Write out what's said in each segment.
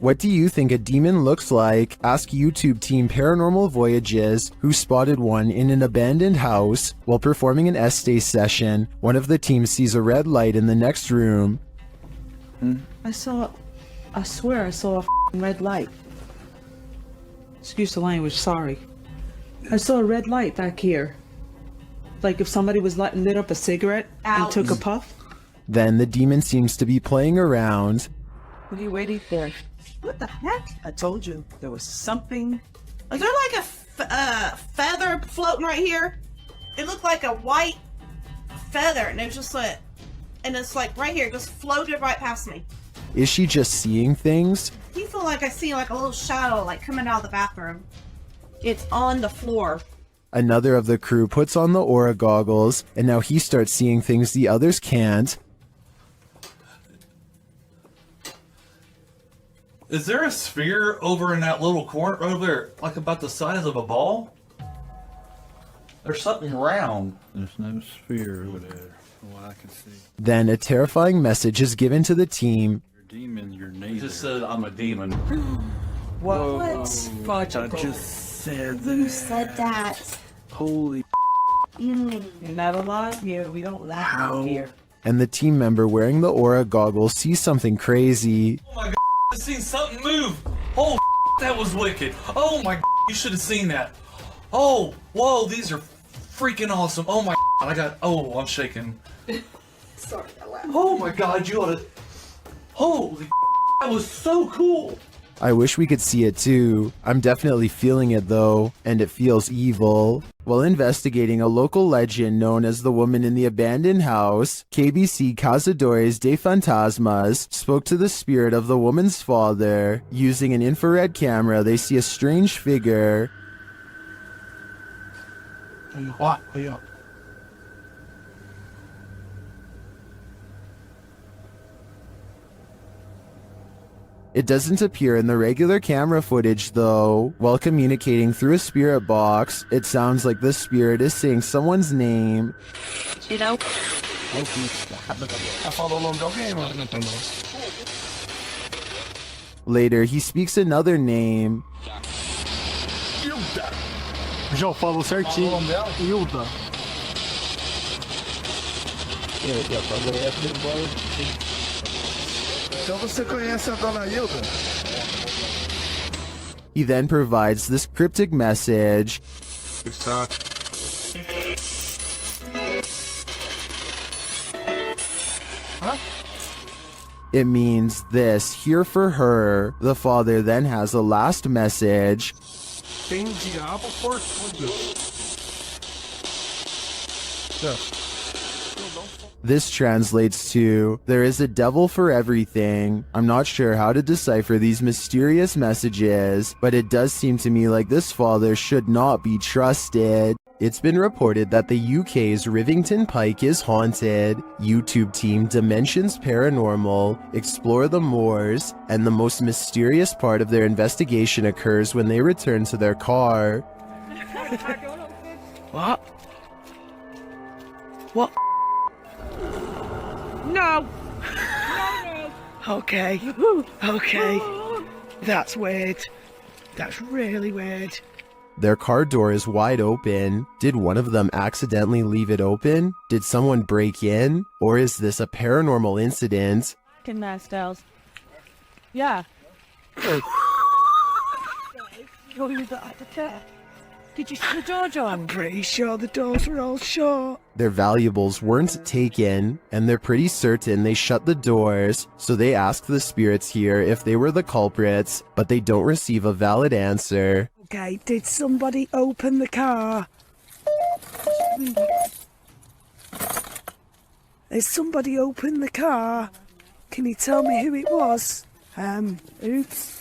What do you think a demon looks like? Ask YouTube team Paranormal Voyages, who spotted one in an abandoned house. While performing an essay session, one of the team sees a red light in the next room. I swear I saw a red light. Excuse the language, sorry. I saw a red light back here. Like if somebody was lit up a cigarette and took a puff. Then the demon seems to be playing around. What are you waiting for? What the heck? I told you there was something. Is there like a feather floating right here? It looked like a white feather, and it was just like, and it's like right here, just floated right past me. Is she just seeing things? You feel like I see like a little shadow like coming out of the bathroom. It's on the floor. Another of the crew puts on the aura goggles, and now he starts seeing things the others can't. Is there a sphere over in that little corner over there, like about the size of a ball? There's something round. There's no sphere over there, from what I can see. Then a terrifying message is given to the team. You're a demon, you're He neither. just said I'm a demon. What? Fudge, I just said Who that. said that? Holy You're not alive here. We don't laugh out here. And the team member wearing the aura goggles sees something crazy. Oh my god, I seen something move. Oh, that was wicked. Oh my, you should have seen that. Oh, whoa, these are freaking awesome. Oh my, I'm shaking. Sorry, I laughed. Oh my god, you ought to. Holy, that was so cool. I wish we could see it too. I'm definitely feeling it though, and it feels evil. While investigating a local legend known as the woman in the abandoned house, KBC Cazadores de Fantasmas spoke to the spirit of the woman's father. Using an infrared camera, they see a strange figure. It doesn't appear in the regular camera footage though. While communicating through a spirit box, it sounds like the spirit is saying someone's name. You know? Later, he speaks another name. Já falou certinho. Hilda. Então você conhece a dona Hilda? He then provides this cryptic message. It means this, here for her. The father then has a last message. Tem diabo por tudo. This translates to, there is a devil for everything. I'm not sure how to decipher these mysterious messages, but it does seem to me like this father should not be trusted. It's been reported that the UK's Rivington Pike is haunted. YouTube team Dimensions Paranormal explore the moors, and the most mysterious part of their investigation occurs when they return to their car. What? What? No! Okay. Okay. That's weird. That's really weird. Their car door is wide open. Did one of them accidentally leave it open? Did someone break in? Or is this a paranormal incident? Styles. Yeah. Did you see the door, John? I'm pretty sure the doors were all shut. Their valuables weren't taken, and they're pretty certain they shut the doors, so they ask the spirits here if they were the culprits, but they don't receive a valid answer. Okay, did somebody open the car? Has somebody opened the car? Can you tell me who it was? Oops.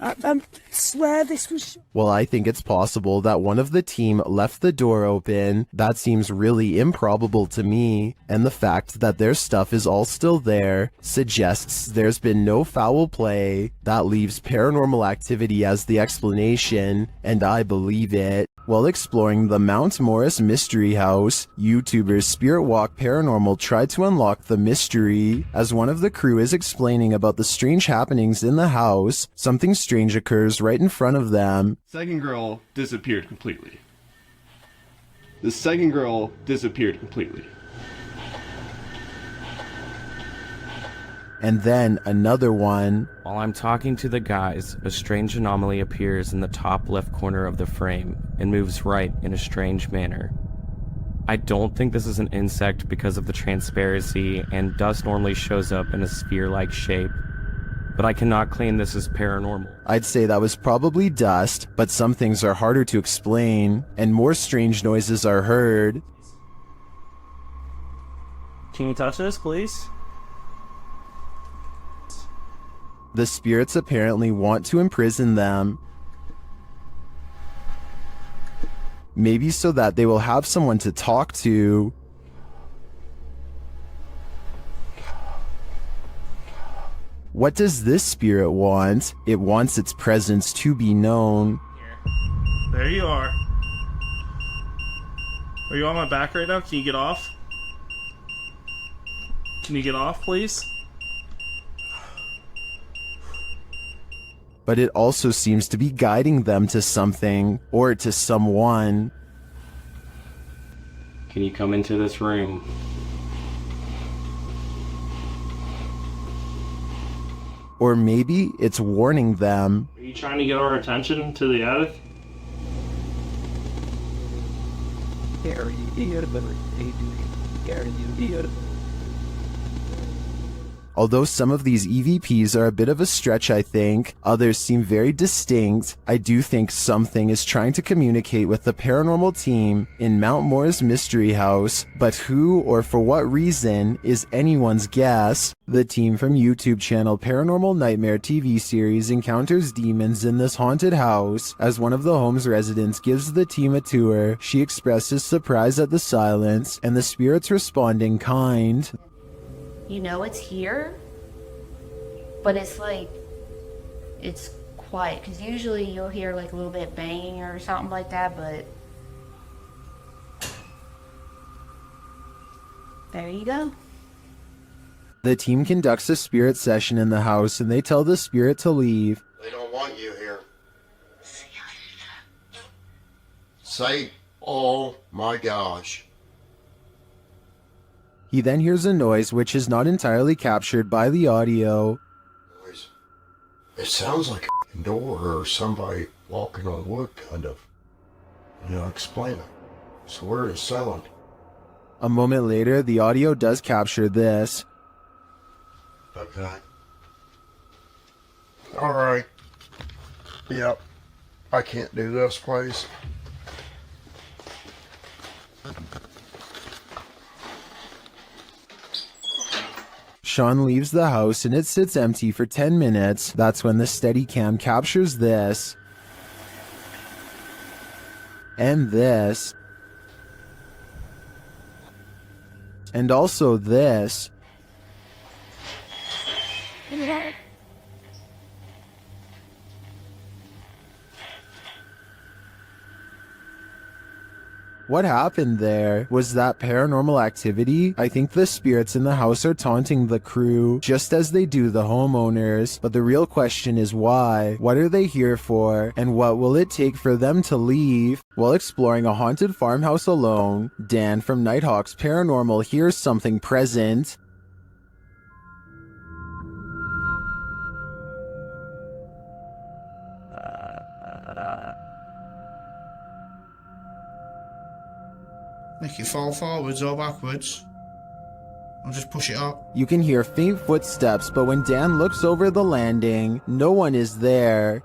I swear this was... Well, I think it's possible that one of the team left the door open. That seems really improbable to me, and the fact that their stuff is all still there suggests there's been no foul play. That leaves paranormal activity as the explanation, and I believe it. While exploring the Mount Morris Mystery House, YouTubers Spirit Walk Paranormal tried to unlock the mystery. As one of the crew is explaining about the strange happenings in the house, something strange occurs right in front of them. Second girl disappeared completely. The second girl disappeared completely. And then another one. While I'm talking to the guys, a strange anomaly appears in the top left corner of the frame and moves right in a strange manner. I don't think this is an insect because of the transparency, and dust normally shows up in a sphere-like shape, but I cannot claim this is paranormal. I'd say that was probably dust, but some things are harder to explain, and more strange noises are heard. Can you touch this, please? The spirits apparently want to imprison them. Maybe so that they will have someone to talk to. What does this spirit want? It wants its presence to be known. There you are. Are you on my back right now? Can you get off? Can you get off, please? But it also seems to be guiding them to something, or to someone. Can you come into this room? Or maybe it's warning them. Are you trying to get our attention to the attic? Although some of these EVPs are a bit of a stretch, I think, others seem very distinct, I do think something is trying to communicate with the paranormal team in Mount Morris Mystery House, but who or for what reason is anyone's guess. The team from YouTube channel Paranormal Nightmare TV series encounters demons in this haunted house. As one of the home's residents gives the team a tour, she expresses surprise at the silence, and the spirits respond in kind. You know it's here, but it's like, it's quiet, because usually you'll hear like a little bit banging or something like that, but there you go. The team conducts a spirit session in the house, and they tell the spirit to leave. They don't want you here. Say, oh my gosh. He then hears a noise which is not entirely captured by the audio. It sounds like a door or somebody walking on wood, kind of. Explain it. So where is sound? A moment later, the audio does capture this. Okay. Alright. Yep. I can't do this, please. Sean leaves the house and it sits empty for 10 minutes. That's when the Steadicam captures this. And this. And also this. What happened there? Was that paranormal activity? I think the spirits in the house are taunting the crew, just as they do the homeowners. But the real question is why? What are they here for? And what will it take for them to leave? While exploring a haunted farmhouse alone, Dan from Nighthawk's Paranormal hears something present. Make it fall forwards or backwards. I'll just push it up. You can hear faint footsteps, but when Dan looks over the landing, no one is there.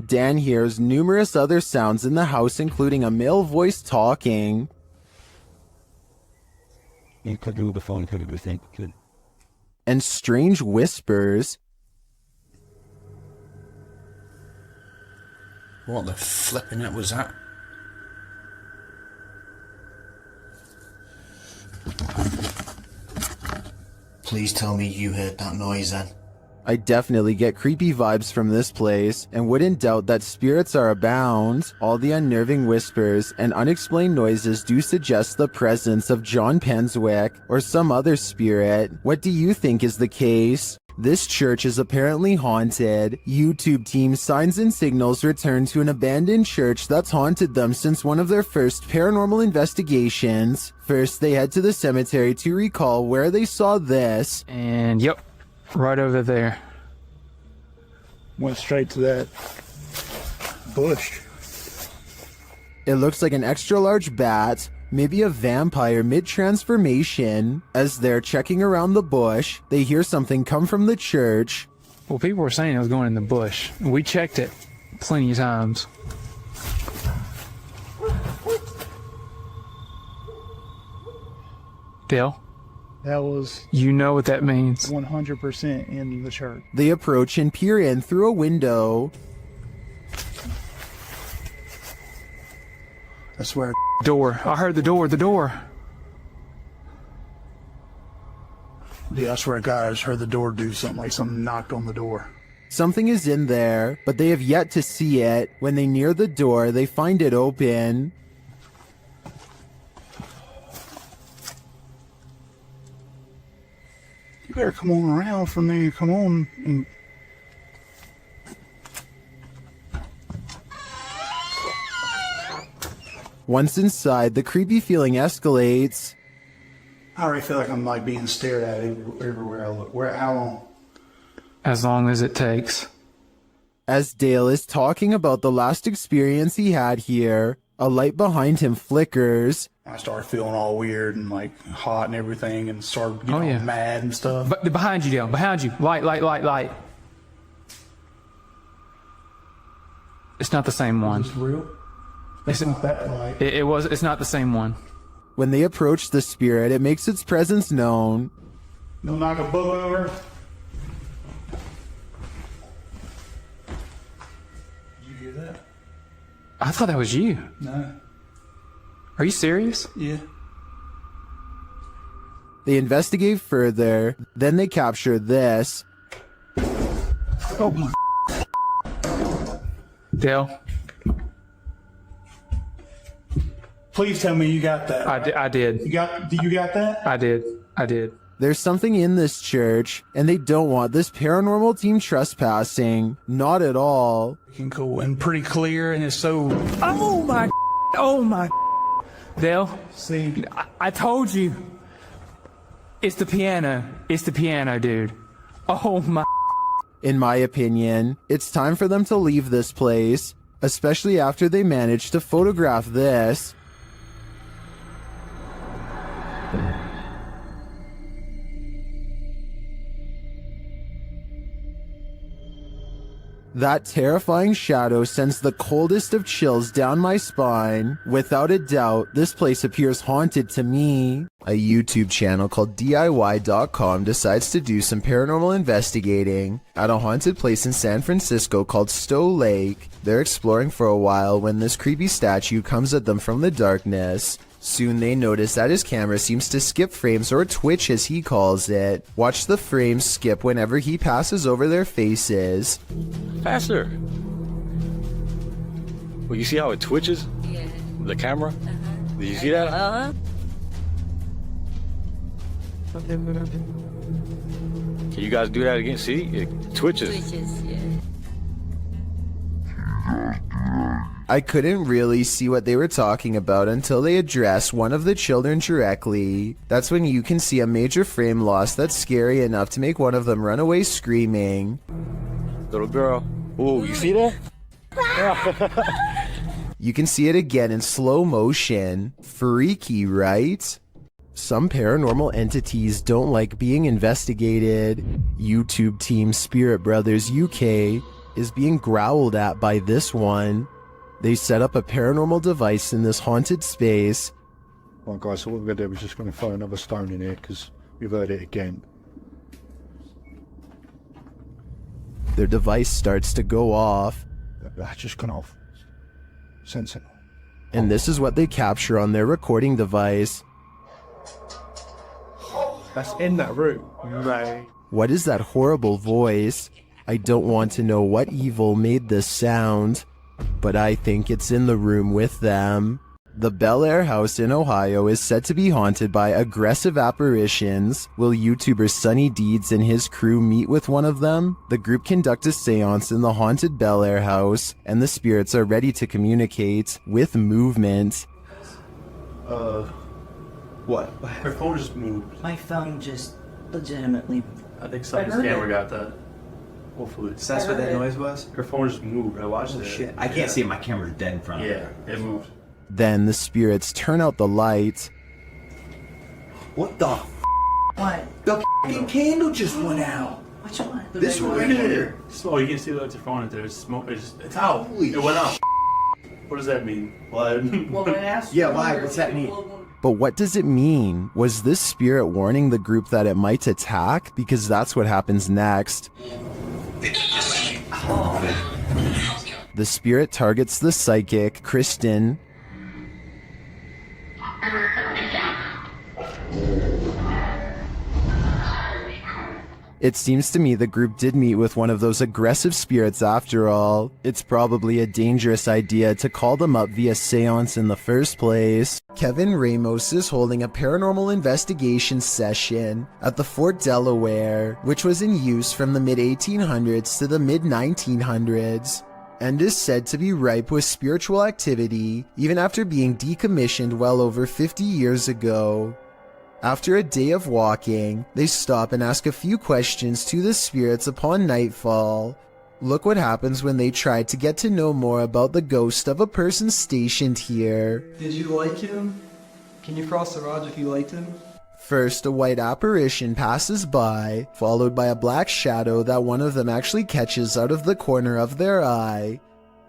Dan hears numerous other sounds in the house, including a male voice talking. And strange whispers. What the flipping it was that? Please tell me you heard that noise then. I definitely get creepy vibes from this place, and wouldn't doubt that spirits are abound. All the unnerving whispers and unexplained noises do suggest the presence of John Penswick or some other spirit. What do you think is the case? This church is apparently haunted. YouTube team signs and signals return to an abandoned church that's haunted them since one of their first paranormal investigations. First, they head to the cemetery to recall where they saw this. And yep, right over there. Went straight to that bush. It looks like an extra large bat, maybe a vampire mid-transformation. As they're checking around the bush, they hear something come from the church. Well, people were saying it was going in the bush. We checked it plenty of times. Dale? That was... You know what that means. 100% in the church. They approach and peer in through a window. I swear. Door. I heard the door. Yeah, I swear to God, I just heard the door do something, like something knocked on the door. Something is in there, but they have yet to see it. When they near the door, they find it open. You better come on around from there. Come on. And... Once inside, the creepy feeling escalates. I already feel like I'm like being stared at everywhere I look. How long? As long as it takes. As Dale is talking about the last experience he had here, a light behind him flickers. I started feeling all weird and like hot and everything, and started getting mad and stuff. But behind you, Dale. Behind you. Light. It's not the same one. Is this real? It's not that light. It's not the same one. When they approach the spirit, it makes its presence known. Don't knock a book over. Did you hear that? I thought that was you. No. Are you serious? Yeah. They investigate further, then they capture this. Oh my. Dale. Please tell me you got that. Right? I did. You got that? I did. There's something in this church, and they don't want this paranormal team trespassing. Not at all. Cool and pretty clear, and it's so... Oh my. Dale. See? I told you. It's the piano. It's the piano, dude. Oh my. In my opinion, it's time for them to leave this place, especially after they managed to photograph this. That terrifying shadow sends the coldest of chills down my spine. Without a doubt, this place appears haunted to me. A YouTube channel called DIY.com decides to do some paranormal investigating at a haunted place in San Francisco called Stowe Lake. They're exploring for a while when this creepy statue comes at them from the darkness. Soon they notice that his camera seems to skip frames, or twitch as he calls it. Watch the frames skip whenever he passes over their faces. Faster! Well, you see how it twitches? Yeah. The camera? Did you see that? Uh-huh. Can you guys do that again? See? It twitches. Twitches, yeah. I couldn't really see what they were talking about until they address one of the children directly. That's when you can see a major frame loss that's scary enough to make one of them run away screaming. Little girl. Ooh, you see that? You can see it again in slow motion. Freaky, right? Some paranormal entities don't like being investigated. YouTube team Spirit Brothers UK is being growled at by this one. They set up a paranormal device in this haunted space. Right guys, so what we're going to do is just going to throw another stone in here because we've heard it again. Their device starts to go off. That's just gone off. Sense it. And this is what they capture on their recording device. that's in that room. Right. What is that horrible voice? I don't want to know what evil made this sound, but I think it's in the room with them. The Bel Air house in Ohio is said to be haunted by aggressive apparitions. Will YouTuber Sunny Deeds and his crew meet with one of them? The group conduct a seance in the haunted Bel Air house, and the spirits are ready to communicate with movement. What? Her phone just moved. My phone just legitimately. I think someone's camera got that. Hopefully. So that's what that noise was? Her phone just moved. I watched it. Oh shit. I can't see it. My camera's dead in front of me. Yeah, it moved. Then the spirits turn out the light. What the What? The f***ing candle just went out. Which one? This one right here. Oh, you can see that's your phone in there. It's smoke. It's out. Holy it went out. What does that mean? What? Yeah, why? What's that mean? But what does it mean? Was this spirit warning the group that it might attack? Because that's what happens next. The spirit targets the psychic, Kristen. It seems to me the group did meet with one of those aggressive spirits after all. It's probably a dangerous idea to call them up via seance in the first place. Kevin Ramos is holding a paranormal investigation session at the Fort Delaware, which was in use from the mid-1800s to the mid-1900s, and is said to be ripe with spiritual activity even after being decommissioned well over 50 years ago. After a day of walking, they stop and ask a few questions to the spirits upon nightfall. Look what happens when they try to get to know more about the ghost of a person stationed here. Did you like him? Can you cross the rods if you liked him? First, a white apparition passes by, followed by a black shadow that one of them actually catches out of the corner of their eye.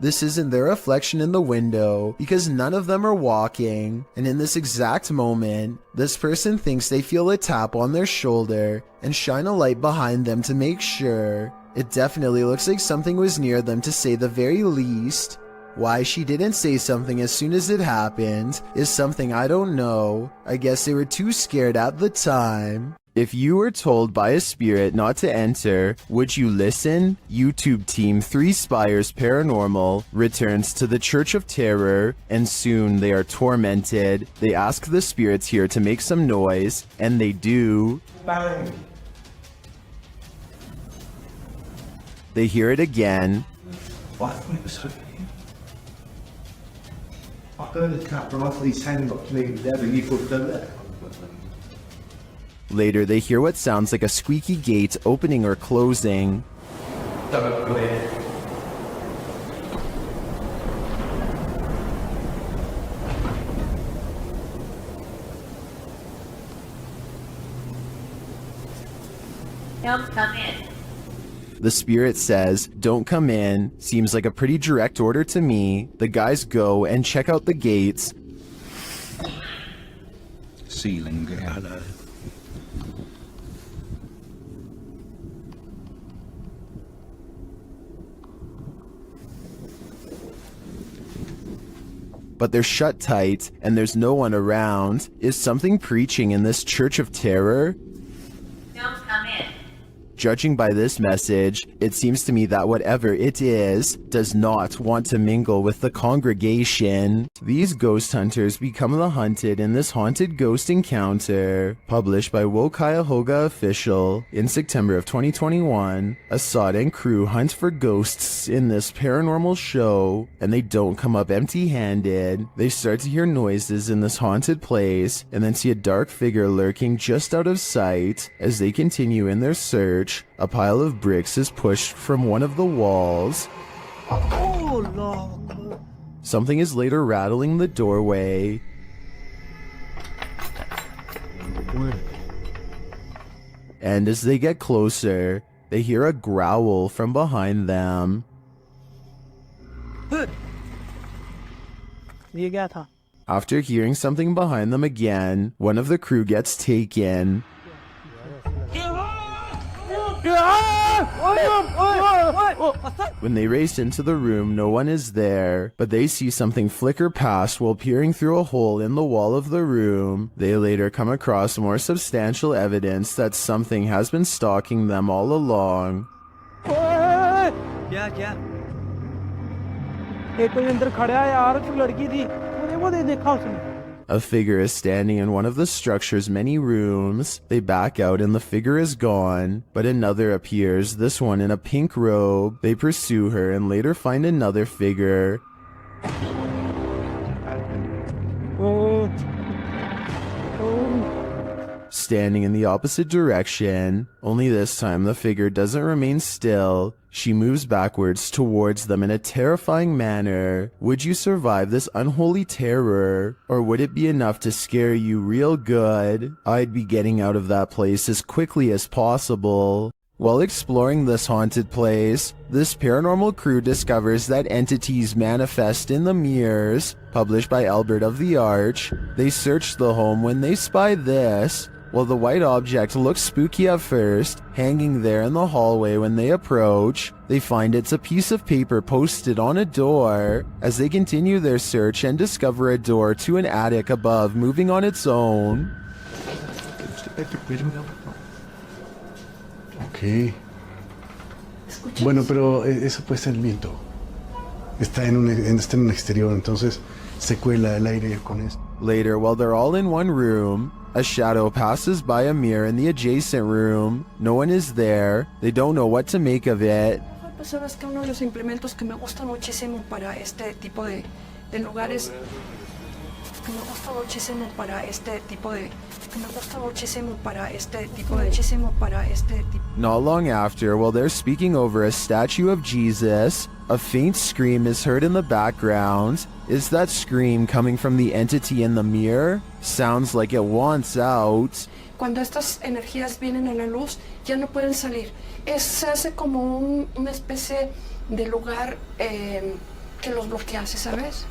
This isn't their reflection in the window, because none of them are walking, and in this exact moment, this person thinks they feel a tap on their shoulder and shine a light behind them to make sure. It definitely looks like something was near them to say the very least. Why she didn't say something as soon as it happened is something I don't know. I guess they were too scared at the time. If you were told by a spirit not to enter, would you listen? YouTube team 3 Spires Paranormal returns to the Church of Terror, and soon they are tormented. They ask the spirits here to make some noise, and they do. Bang. They hear it again. What? I heard a tap from off his hand up to me there, but you put them there. Later, they hear what sounds like a squeaky gate opening or closing. Don't come in. The spirit says, "Don't come in." Seems like a pretty direct order to me. The guys go and check out the gates. Ceiling, hello. But they're shut tight, and there's no one around. Is something preaching in this Church of Terror? Don't come in. Judging by this message, it seems to me that whatever it is does not want to mingle with the congregation. These ghost hunters become the hunted in this haunted ghost encounter. Published by Wo Cuyahoga Official in September of 2021, Assad and crew hunt for ghosts in this paranormal show, and they don't come up empty-handed. They start to hear noises in this haunted place, and then see a dark figure lurking just out of sight. As they continue in their search, a pile of bricks is pushed from one of the walls. Oh, Lord. Something is later rattling the doorway. And as they get closer, they hear a growl from behind them. You got her. After hearing something behind them again, one of the crew gets taken. Ah! When they race into the room, no one is there, but they see something flicker past while peering through a hole in the wall of the room. They later come across more substantial evidence that something has been stalking them all along. क्या एक कोई अंदर खड़ा है यार जो लड़की थी वो देखा उसने. A figure is standing in one of the structure's many rooms. They back out and the figure is gone, but another appears, this one in a pink robe. They pursue her and later find another figure. Standing in the opposite direction, only this time the figure doesn't remain still. She moves backwards towards them in a terrifying manner. Would you survive this unholy terror? Or would it be enough to scare you real good? I'd be getting out of that place as quickly as possible. While exploring this haunted place, this paranormal crew discovers that entities manifest in the mirrors. Published by Albert of the Arch, they search the home when they spy this. While the white object looks spooky at first, hanging there in the hallway when they approach, they find it's a piece of paper posted on a door. As they continue their search and discover a door to an attic above moving on its own. Ok. Bueno, pero eso puede ser el viento. Está en un exterior, entonces se cuela el aire con eso. Later, while they're all in one room, a shadow passes by a mirror in the adjacent room. No one is there. They don't know what to make of it. Pues sabes que uno de los implementos que me gusta muchísimo para este tipo de lugares, que me gusta muchísimo para este tipo de, Not long after, while they're speaking over a statue of Jesus, a faint scream is heard in the background. Is that scream coming from the entity in the mirror? Sounds like it wants out. Cuando estas energías vienen a la luz, ya no pueden salir. Se hace como una especie de lugar que los bloquease, ¿sabes?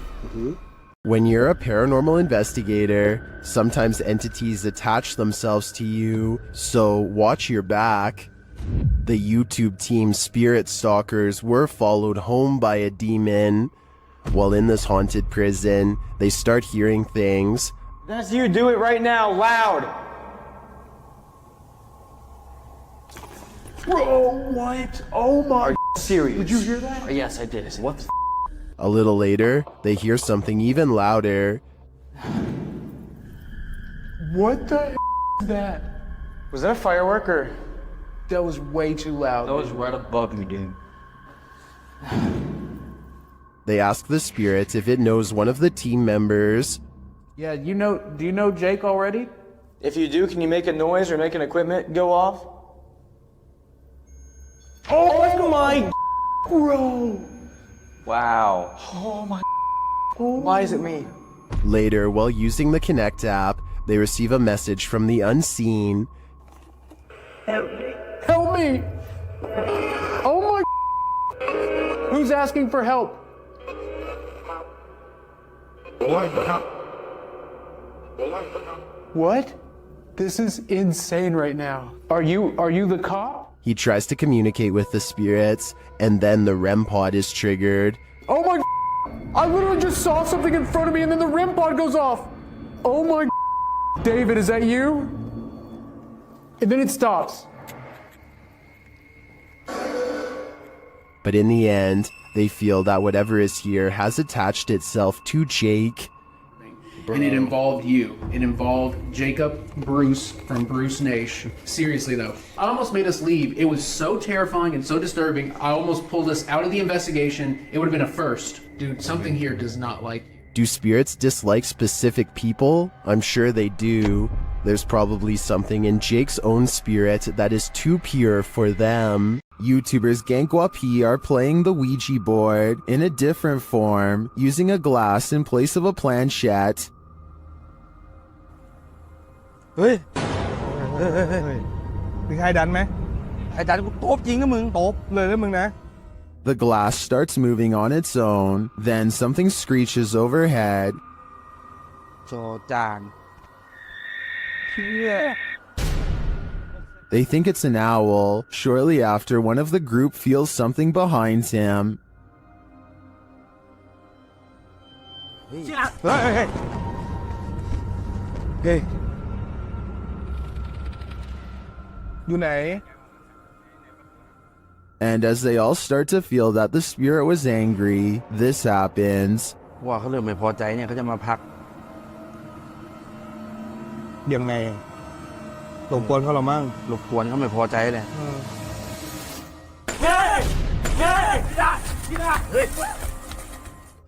When you're a paranormal investigator, sometimes entities attach themselves to you, so watch your back. The YouTube team Spirit Stalkers were followed home by a demon. While in this haunted prison, they start hearing things. That's you, do it right now, loud! Bro, what? Oh my... Are you serious? Did you hear that? Oh, yes, I did. What the A little later, they hear something even louder. What the is that? Was that a firework or? That was way too loud. That was right above me, dude. They ask the spirit if it knows one of the team members. Yeah, do you know Jake already? If you do, can you make a noise or make an equipment go off? Oh my bro! Wow. Oh my. Why is it me? Later, while using the Connect app, they receive a message from the unseen. Help me. Help me! Oh my. Who's asking for help? What? This is insane right now. Are you the cop? He tries to communicate with the spirits, and then the REM pod is triggered. Oh my. I literally just saw something in front of me and then the REM pod goes off. Oh my. David, is that you? And then it stops. But in the end, they feel that whatever is here has attached itself to Jake. And it involved you. It involved Jacob Bruce from Bruce Nation. Seriously though, I almost made us leave. It was so terrifying and so disturbing. I almost pulled us out of the investigation. It would have been a first. Dude, something here does not like you. Do spirits dislike specific people? I'm sure they do. There's probably something in Jake's own spirit that is too pure for them. YouTubers Gankwa P are playing the Ouija board in a different form, using a glass in place of a planchette. เฮ้ยมีใครดันไหมใครดันกูตบจริงนะมึงตบเลยนะมึงนะ The glass starts moving on its own, then something screeches overhead. จอจานเชี่ย They think it's an owl. Shortly after, one of the group feels something behind him. Hey. Hey. อยู่ไหน And as they all start to feel that the spirit was angry, this happens. ว่าเขาเริ่มไม่พอใจเนี่ยเขาจะมาพัก ยังไงรบกวนเขาหรอมั่ง รบกวนเขาไม่พอใจเลย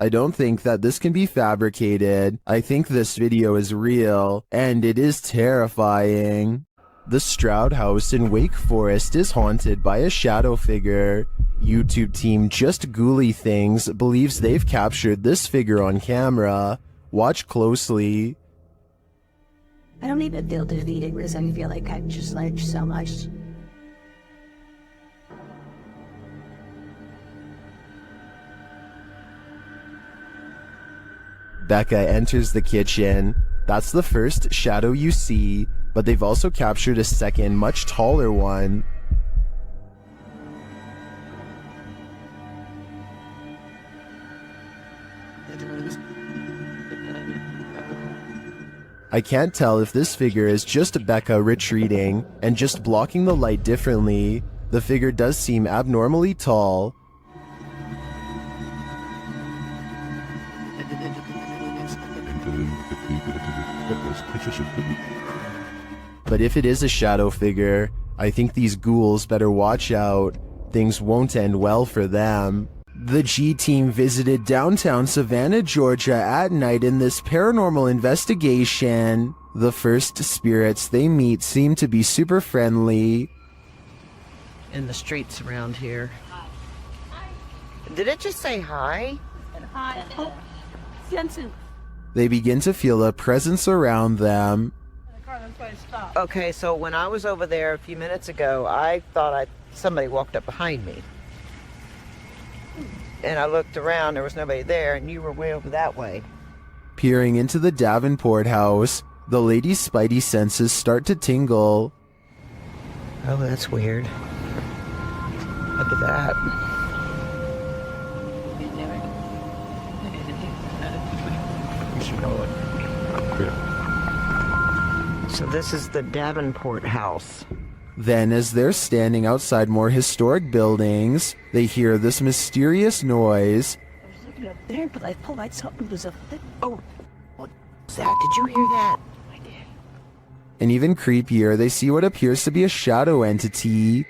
I don't think that this can be fabricated. I think this video is real, and it is terrifying. The Stroud House in Wake Forest is haunted by a shadow figure. YouTube team Just Ghouly Things believes they've captured this figure on camera. Watch closely. I don't even feel defeated because I feel like I've just learned so much. Becca enters the kitchen. That's the first shadow you see, but they've also captured a second, much taller one. I can't tell if this figure is just Becca retreating and just blocking the light differently. The figure does seem abnormally tall. But if it is a shadow figure, I think these ghouls better watch out. Things won't end well for them. The G team visited downtown Savannah, Georgia at night in this paranormal investigation. The first spirits they meet seem to be super friendly. In the streets around here. Did it just say hi? Hi. Oh, Jensen. They begin to feel a presence around them. Okay, so when I was over there a few minutes ago, I thought somebody walked up behind me. And I looked around, there was nobody there, and you were way over that way. Peering into the Davenport house, the lady's spidey senses start to tingle. Oh, that's weird. Look at that. You should know it. So this is the Davenport house. Then, as they're standing outside more historic buildings, they hear this mysterious noise. I was looking up there, but I pulled out something. It was a thick. Oh, what was that? Did you hear that? I did. And even creepier, they see what appears to be a shadow entity.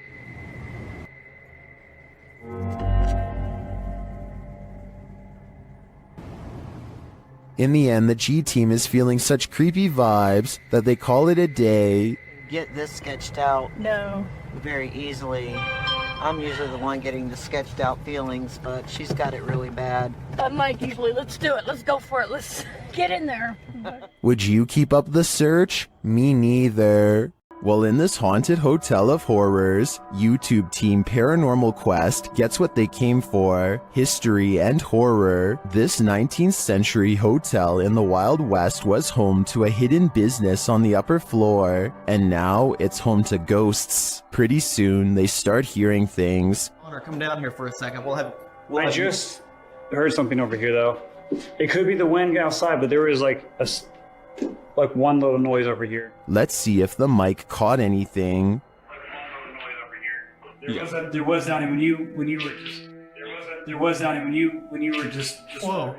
In the end, the G team is feeling such creepy vibes that they call it a day. Get this sketched out. No. Very easily. I'm usually the one getting the sketched out feelings, but she's got it really bad. Unlike usually. Let's do it. Let's go for it. Let's get in there. Would you keep up the search? Me neither. Well, in this haunted hotel of horrors, YouTube team Paranormal Quest gets what they came for: history and horror. This 19th century hotel in the Wild West was home to a hidden business on the upper floor, and now it's home to ghosts. Pretty soon, they start hearing things. Connor, come down here for a second. I just heard something over here, though. It could be the wind outside, but there was like one little noise over here. Let's see if the mic caught anything. There was down when you were just. There was down when you were just. Whoa.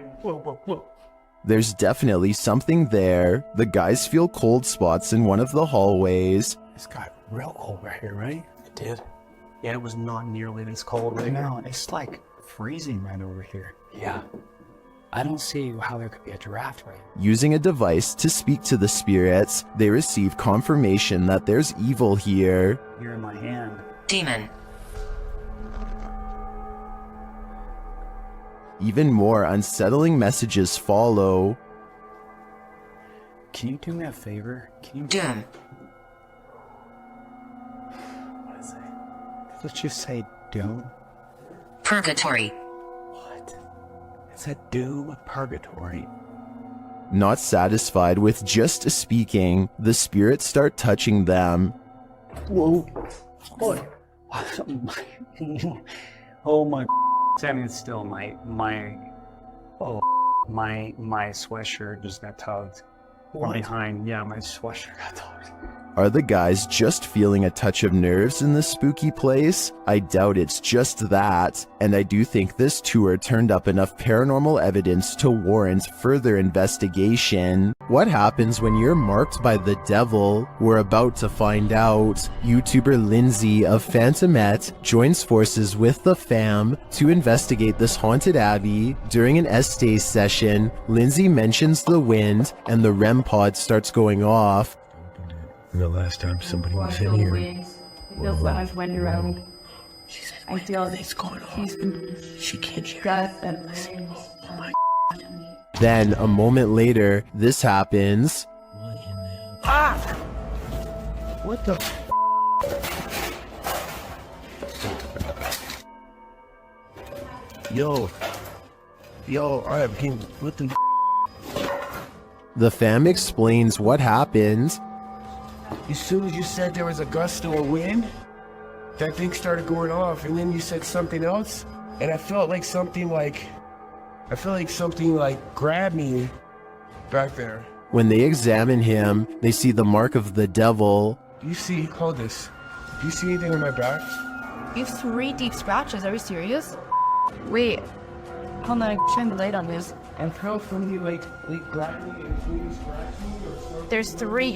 There's definitely something there. The guys feel cold spots in one of the hallways. It's got real cold right here, right? It did. Yeah, it was not nearly this cold right No, here. It's like freezing right over here. Yeah. I don't see how there could be a giraffe right here. Using a device to speak to the spirits, they receive confirmation that there's evil here. You're in my hand. Demon. Even more unsettling messages follow. Can you do me a favor? Can you... Doom. What is it? Let's just say doom. Purgatory. It's a doom purgatory. Not satisfied with just speaking, the spirits start touching them. Whoa. What? Oh my. Standing still, my sweatshirt just got tugged. From behind, yeah, my sweatshirt got tugged. Are the guys just feeling a touch of nerves in this spooky place? I doubt it's just that, and I do think this tour turned up enough paranormal evidence to warrant further investigation. What happens when you're marked by the devil? We're about to find out. YouTuber Lindsay of Phantomette joins forces with the fam to investigate this haunted abbey. During an Estee session, Lindsay mentions the wind and the REM pod starts going off. The last time somebody was in here. It feels like I've went around. I feel What's going on? She can't hear. Oh my. Then, a moment later, this happens. Ah! What the? Yo, alright, what the? The fam explains what happened. As soon as you said there was a gust of wind, that thing started going off, and then you said something else, and I felt like something grabbed me back there. When they examine him, they see the mark of the devil. Do you see anything on my back? You have 3 deep scratches. Are you serious? Wait. Hold on, shine the light on this. And how from you like grabbed me and you scratched me or something? There's 3.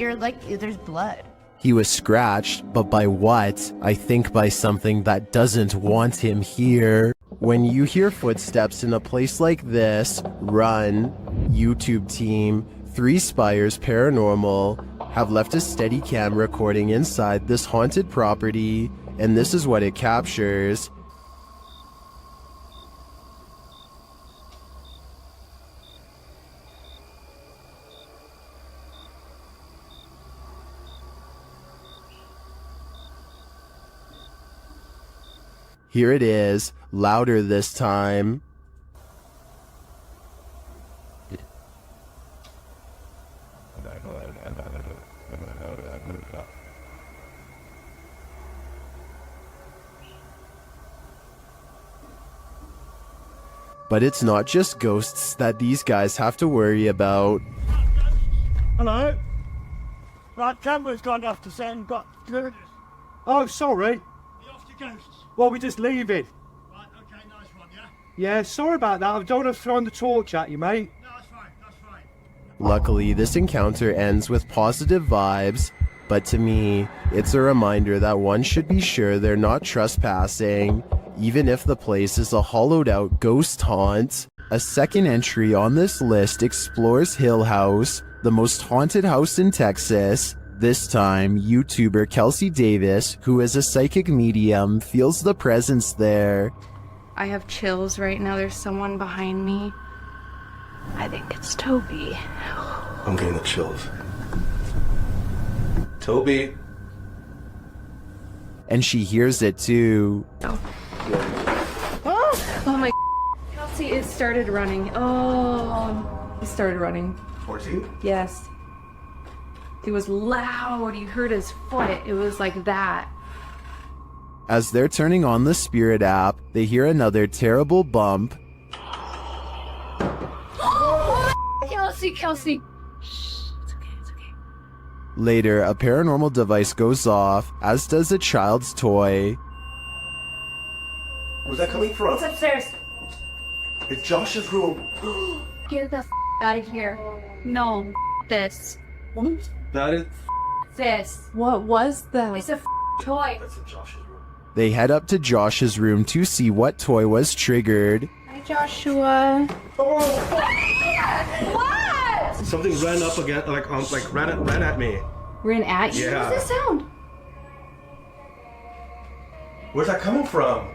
There's blood. He was scratched, but by what? I think by something that doesn't want him here. When you hear footsteps in a place like this, run. YouTube team, 3 Spires Paranormal, have left a steady cam recording inside this haunted property, and this is what it captures. Here it is, louder this time. But it's not just ghosts that these guys have to worry about. Hello? Right, camera's gone off to send, got... Oh, sorry. Well, we just leave it. Right, okay, nice one, yeah? Yeah, sorry about that. I don't want to throw the torch at you, mate. No, that's fine. Luckily, this encounter ends with positive vibes, but to me, it's a reminder that one should be sure they're not trespassing, even if the place is a hollowed-out ghost haunt. A second entry on this list explores Hill House, the most haunted house in Texas. This time, YouTuber Kelsey Davis, who is a psychic medium, feels the presence there. I have chills right now. There's someone behind me. I think it's Toby. I'm getting the chills. Toby. And she hears it too. Oh my. Kelsey, it started running. Oh, it started running. 14? Yes. It was loud. You heard his foot. It was like that. As they're turning on the Spirit app, they hear another terrible bump. Kelsey. Later, a paranormal device goes off, as does a child's toy. Where's that coming from? It's upstairs. It's Josh's room. Get the out of here. No, this. That is. This. What was that? It's a toy. That's in Josh's room. They head up to Josh's room to see what toy was triggered. Hi, Joshua. What? Something ran up again, ran at me. Ran at you? Yeah. What's this sound? Where's that coming from?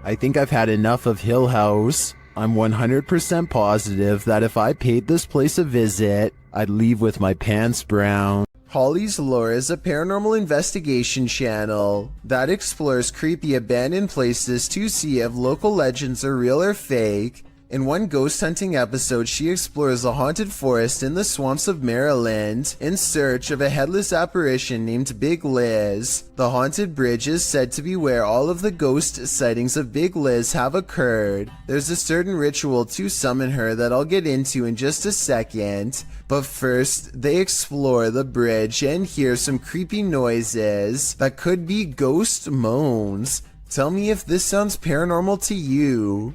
I think I've had enough of Hill House. I'm 100% positive that if I paid this place a visit, I'd leave with my pants brown. Holly's Lore is a paranormal investigation channel that explores creepy abandoned places to see if local legends are real or fake, In one ghost hunting episode, she explores a haunted forest in the swamps of Maryland in search of a headless apparition named Big Liz. The haunted bridge is said to be where all of the ghost sightings of Big Liz have occurred. There's a certain ritual to summon her that I'll get into in just a second, but first they explore the bridge and hear some creepy noises that could be ghost moans. Tell me if this sounds paranormal to you.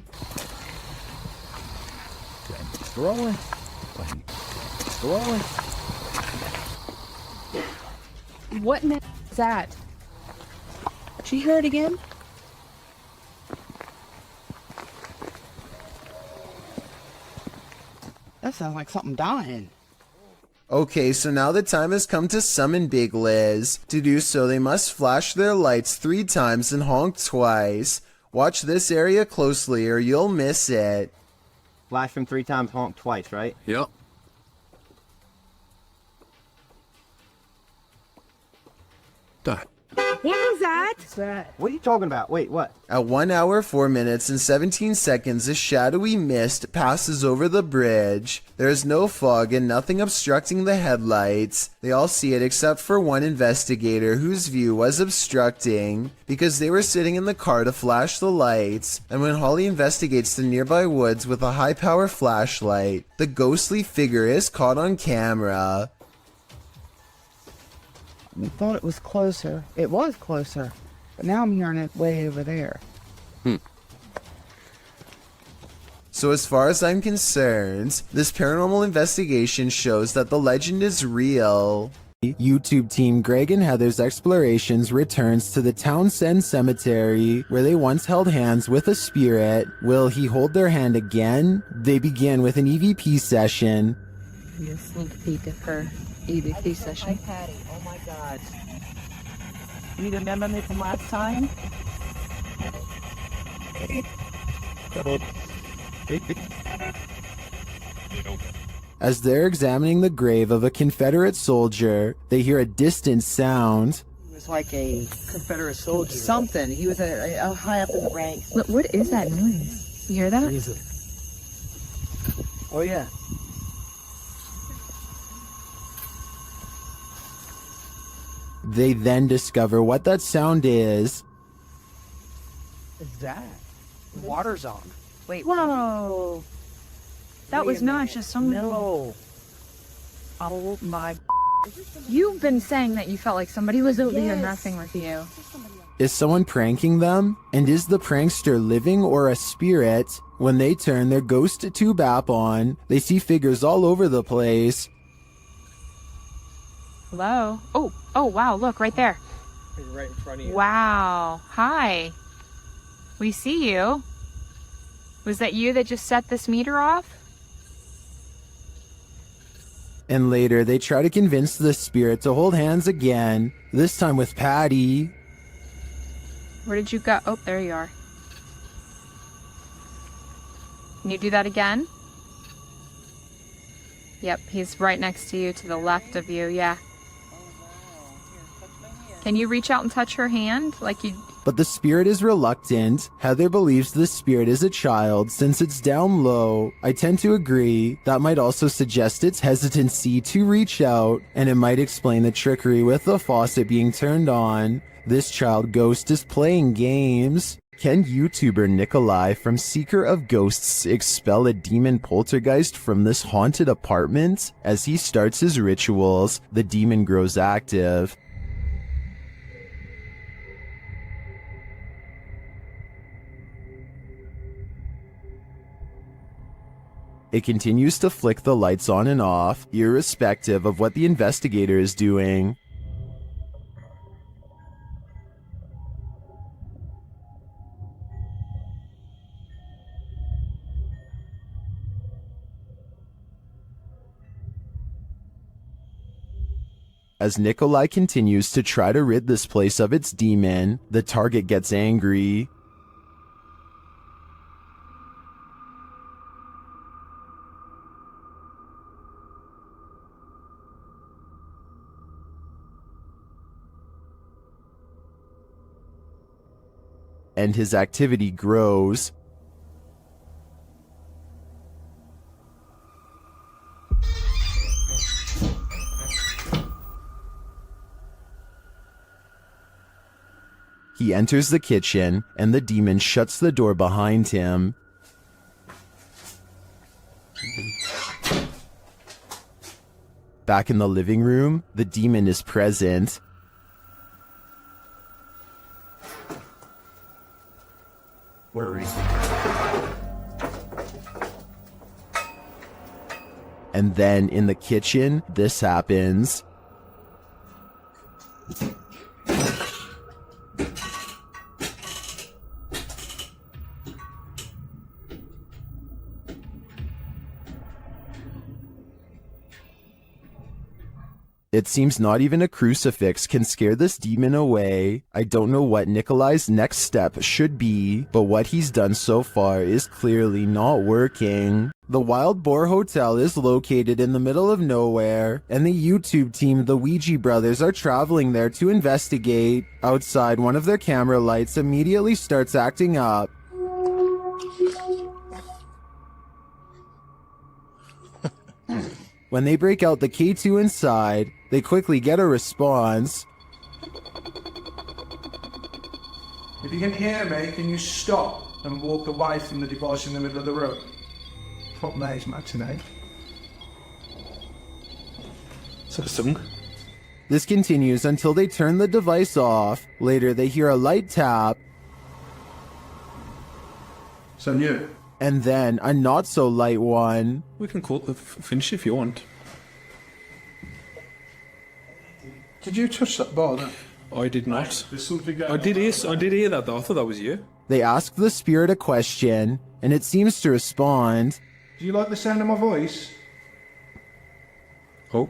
Growling. Growling. What is that? Did you hear it again? That sounds like something dying. Okay, so now the time has come to summon Big Liz. To do so, they must flash their lights 3 times and honk twice. Watch this area closely or you'll miss it. Flash them 3 times, honk twice, right? Yep. Done. What was that? What's that? What are you talking about? Wait, what? At 1 hour, 4 minutes, and 17 seconds, a shadowy mist passes over the bridge. There is no fog and nothing obstructing the headlights. They all see it except for one investigator whose view was obstructing because they were sitting in the car to flash the lights. And when Holly investigates the nearby woods with a high-power flashlight, the ghostly figure is caught on camera. I thought it was closer. It was closer. But now I'm hearing it way over there. So as far as I'm concerned, this paranormal investigation shows that the legend is real. YouTube team Greg and Heather's Explorations returns to the Townsend Cemetery, where they once held hands with a spirit. Will he hold their hand again? They begin with an EVP session. A sneak peek of her EVP session. Hi, Patty. Oh my God. You remember me from last time? As they're examining the grave of a Confederate soldier, they hear a distant sound. He was like a Confederate soldier. Something. He was a high up in the ranks. What is that noise? You hear that? Oh yeah. They then discover what that sound is. What's that? The water's on. Wait. Whoa. That was not just some... No. Oh my... You've been saying that you felt like somebody was over here messing with you. Is someone pranking them? And is the prankster living or a spirit? When they turn their ghost tube app on, they see figures all over the place. Hello? Oh, wow, look, right there. Right in front of you. Wow. Hi. We see you. Was that you that just set this meter off? And later, they try to convince the spirit to hold hands again, this time with Patty. Where did you go? Oh, there you are. Can you do that again? Yep, he's right next to you, to the left of you, yeah. Can you reach out and touch her hand? Like you... But the spirit is reluctant. Heather believes the spirit is a child since it's down low. I tend to agree. That might also suggest its hesitancy to reach out, and it might explain the trickery with the faucet being turned on. This child ghost is playing games. Can YouTuber Nikolai from Seeker of Ghosts expel a demon poltergeist from this haunted apartment? As he starts his rituals, the demon grows active. It continues to flick the lights on and off, irrespective of what the investigator is doing. As Nikolai continues to try to rid this place of its demon, the target gets angry. And his activity grows. He enters the kitchen, and the demon shuts the door behind him. Back in the living room, the demon is present. Where is he? And then in the kitchen, this happens. It seems not even a crucifix can scare this demon away. I don't know what Nikolai's next step should be, but what he's done so far is clearly not working. The Wild Boar Hotel is located in the middle of nowhere, and the YouTube team, the Ouija brothers, are traveling there to investigate. Outside, one of their camera lights immediately starts acting up. When they break out the K2 inside, they quickly get a response. If you can hear me, can you stop and walk away from the device in the middle of the room? Fuck me, it's matinee. Is that a song? This continues until they turn the device off. Later, they hear a light tap. So new. And then a not so light one. We can call it the finish if you want. Did you touch that bar then? I did not. There's something going I did hear that though. I thought that was you. They ask the spirit a question, and it seems to respond. Do you like the sound of my voice? Oh.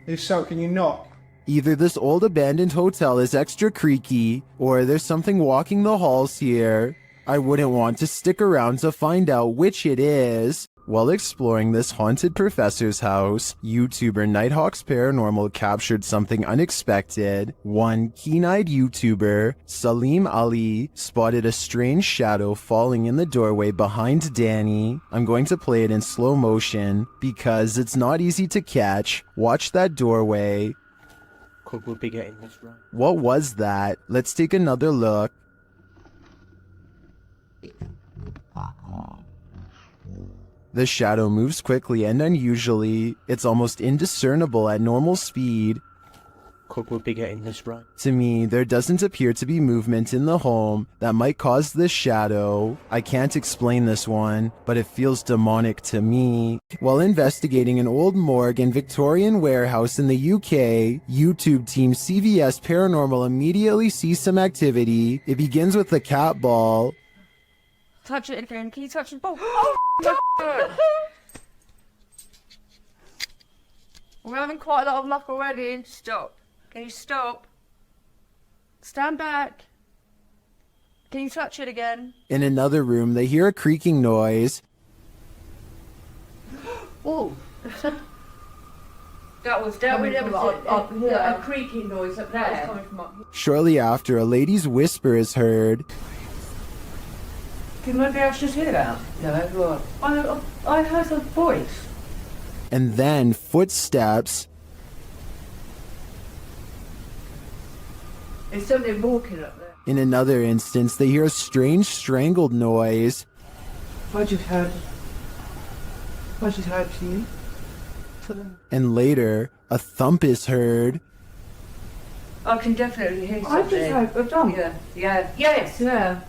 If so, can you knock? Either this old abandoned hotel is extra creaky, or there's something walking the halls here. I wouldn't want to stick around to find out which it is. While exploring this haunted professor's house, YouTuber Nighthawk's Paranormal captured something unexpected. One keen-eyed YouTuber, Salim Ali, spotted a strange shadow falling in the doorway behind Danny. I'm going to play it in slow motion because it's not easy to catch. Watch that doorway. Could we be getting this right? What was that? Let's take another look. The shadow moves quickly and unusually. It's almost indiscernible at normal speed. Could we be getting this right? To me, there doesn't appear to be movement in the home that might cause this shadow. I can't explain this one, but it feels demonic to me. While investigating an old morgue and Victorian warehouse in the UK, YouTube team CVS Paranormal immediately sees some activity. It begins with the cat ball. Touch it again. Can you touch the ball? Oh, we're having quite a lot of luck already. Stop. Can you stop? Stand back. Can you touch it again? In another room, they hear a creaking noise. Oh. That was a creaking noise up there. That was coming from up here. Shortly after, a lady's whisper is heard. Can nobody else just hear that? No, what? I heard a voice. And then footsteps. There's somebody walking up there. In another instance, they hear a strange strangled noise. I just heard to you. And later, a thump is heard. I can definitely hear something. I just heard a thump. Yeah.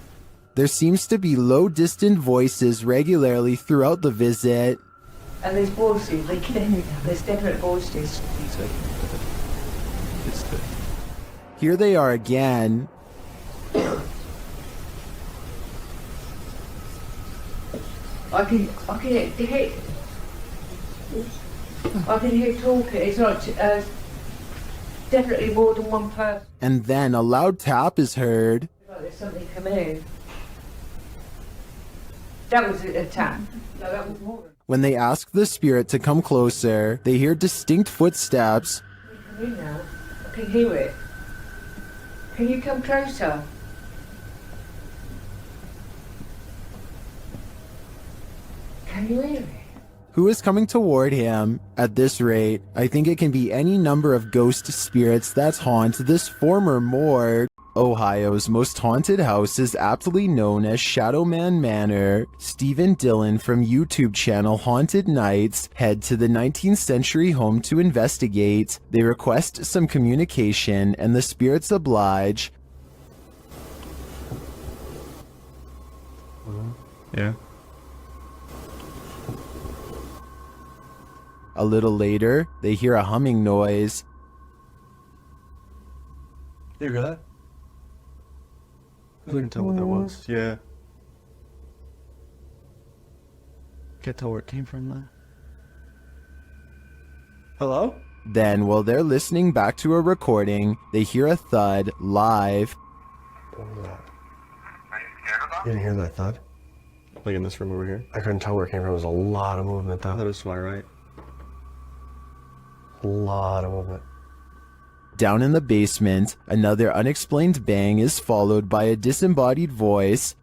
There seems to be low, distant voices regularly throughout the visit. And there's voices, they can hear them. There's definite voices. Here they are again. I can hear talking. It's not definitely more than one person. And then a loud tap is heard. There's something coming in. That was a tap. No, that was more. When they ask the spirit to come closer, they hear distinct footsteps. Come in now. I can hear it. Can you come closer? Can you hear it? Who is coming toward him? At this rate, I think it can be any number of ghost spirits that haunt this former morgue. Ohio's most haunted house is aptly known as Shadowman Manor. Stephen Dillon from YouTube channel Haunted Nights head to the 19th century home to investigate. They request some communication and the spirits oblige. Yeah. A little later, they hear a humming noise. You hear that? I couldn't tell what that was. Yeah. Can't tell where it came from, though. Hello? Then, while they're listening back to a recording, they hear a thud live. What was that? You didn't hear that thud? Like in this room over here? I couldn't tell where it came from. There was a lot of movement, though. That was my right. A lot of movement. Down in the basement, another unexplained bang is followed by a disembodied voice.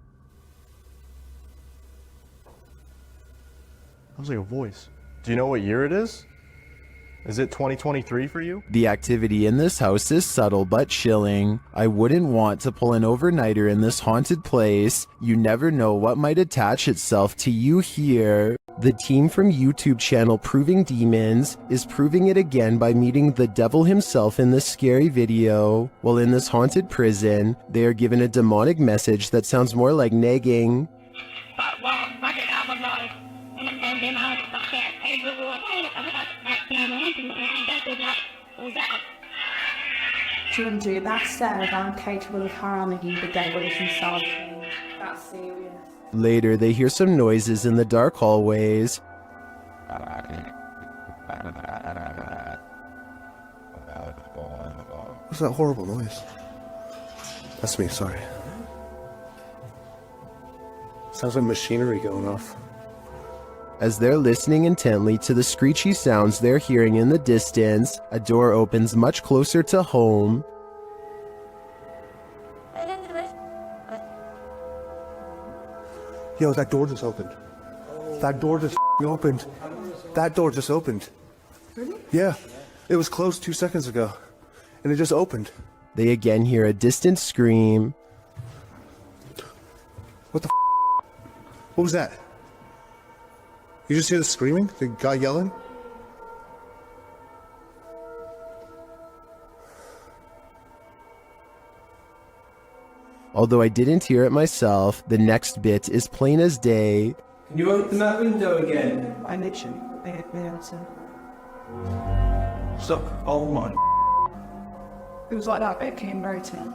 That was like a voice. Do you know what year it is? Is it 2023 for you? The activity in this house is subtle but chilling. I wouldn't want to pull an overnighter in this haunted place. You never know what might attach itself to you here. The team from YouTube channel Proving Demons is proving it again by meeting the devil himself in this scary video. While in this haunted prison, they are given a demonic message that sounds more like nagging. Children do that said I'm capable of harming the devil himself. That's serious. Later, they hear some noises in the dark hallways. What's that horrible noise? That's me, sorry. Sounds like machinery going off. As they're listening intently to the screechy sounds they're hearing in the distance, a door opens much closer to home. Yo, that door just opened. That door just opened. That door just opened. Yeah, it was closed 2 seconds ago, and it just opened. They again hear a distant scream. What the What was that? You just hear the screaming? The guy yelling? Although I didn't hear it myself, the next bit is plain as day. Can you open that window again? I literally, I had the answer. Stop. Oh my. It was like that, it came right in.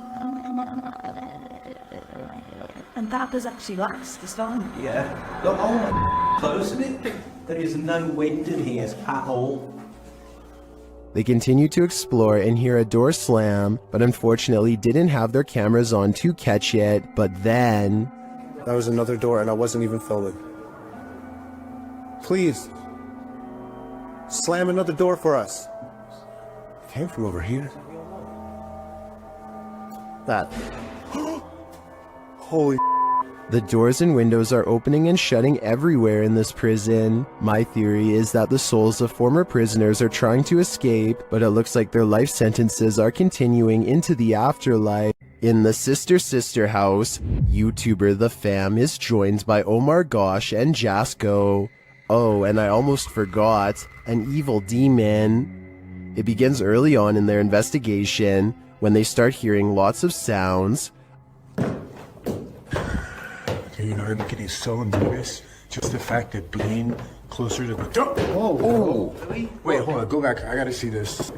And that was actually last this time. Yeah. Look, oh my. Closing it. There is no wind in here at all. They continue to explore and hear a door slam, but unfortunately didn't have their cameras on to catch it. But then... That was another door and I wasn't even filming. Please. Slam another door for us. It came from over here. That. Holy. The doors and windows are opening and shutting everywhere in this prison. My theory is that the souls of former prisoners are trying to escape, but it looks like their life sentences are continuing into the afterlife. In the Sister house, YouTuber The Fam is joined by Omar Gosh and Jasko. Oh, and I almost forgot, an evil demon. It begins early on in their investigation, when they start hearing lots of sounds. You know, I'm getting so nervous. Just the fact that being closer to the door. Oh, really? Wait, hold on. Go back. I gotta see this.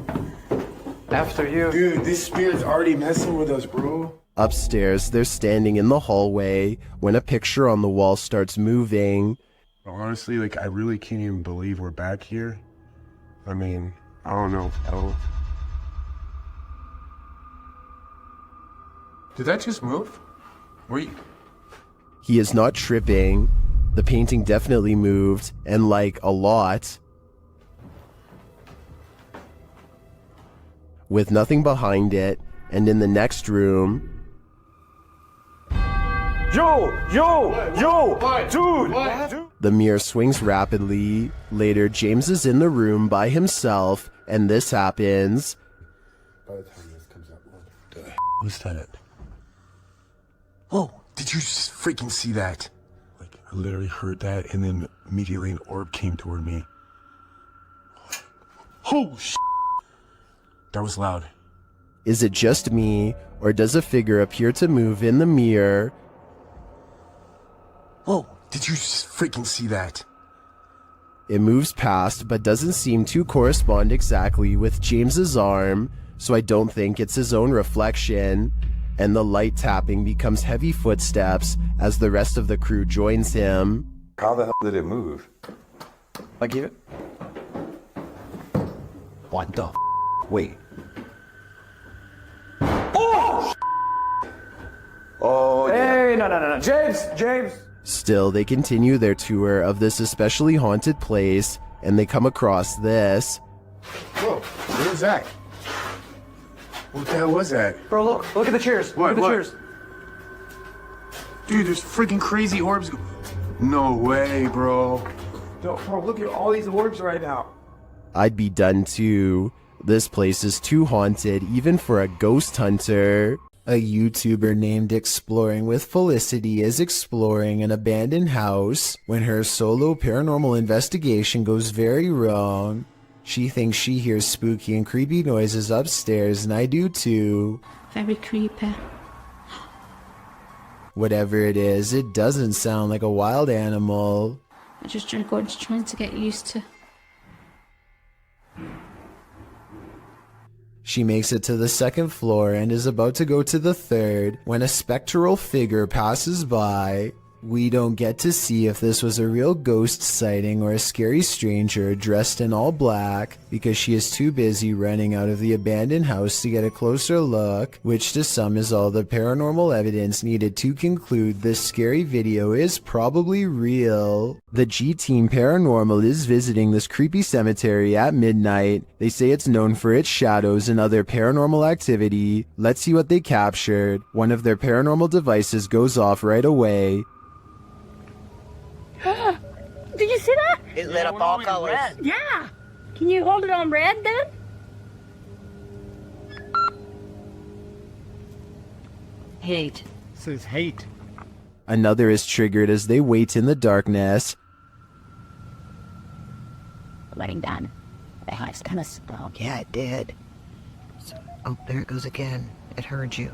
After you. Dude, this spirit's already messing with us, bro. Upstairs, they're standing in the hallway when a picture on the wall starts moving. Honestly, like, I really can't even believe we're back here. I mean, I don't know. Did that just move? Were you... He is not tripping. The painting definitely moved, and like a lot. With nothing behind it, and in the next room... Dude! The mirror swings rapidly. Later, James is in the room by himself, and this happens. By the time this comes out, who's done it? Oh, did you just freaking see that? Like, I literally heard that, and then immediately an orb came toward me. Oh, shit. That was loud. Is it just me, or does a figure appear to move in the mirror? Oh, did you just freaking see that? It moves past, but doesn't seem to correspond exactly with James's arm, so I don't think it's his own reflection. And the light tapping becomes heavy footsteps as the rest of the crew joins him. How the hell did it move? I give it. What the Wait. Oh! Oh, hey, no. James! Still, they continue their tour of this especially haunted place, and they come across this. Whoa, what was that? What the hell was that? Bro, look at the chairs. What? Look at the chairs. Dude, there's freaking crazy orbs. No way, bro. Bro, look at all these orbs right now. I'd be done too. This place is too haunted even for a ghost hunter. A YouTuber named Exploring with Felicity is exploring an abandoned house when her solo paranormal investigation goes very wrong. She thinks she hears spooky and creepy noises upstairs, and I do too. Very creepy. Whatever it is, it doesn't sound like a wild animal. I'm just trying to get used to. She makes it to the second floor and is about to go to the third when a spectral figure passes by. We don't get to see if this was a real ghost sighting or a scary stranger dressed in all black because she is too busy running out of the abandoned house to get a closer look, which to some is all the paranormal evidence needed to conclude this scary video is probably real. The G-Team Paranormal is visiting this creepy cemetery at midnight. They say it's known for its shadows and other paranormal activity. Let's see what they captured. One of their paranormal devices goes off right away. Did you see that? It lit up all colors. Yeah. Can you hold it on red then? Hate. Says hate. Another is triggered as they wait in the darkness. Laying down. The house kind of spoke. Yeah, it did. Oh, there it goes again. It heard you.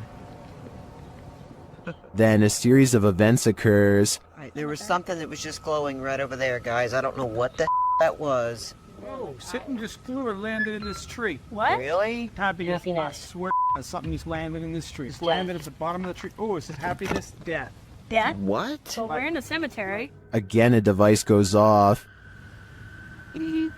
Then a series of events occurs. There was something that was just glowing right over there, guys. I don't know what the that was. Whoa, something just flew or landed in this tree. What? Really? Happiness, I swear something just landed in this tree. It's landed at the bottom of the tree. Oh, it says happiness, death. Death? What? So we're in a cemetery. Again, a device goes off. And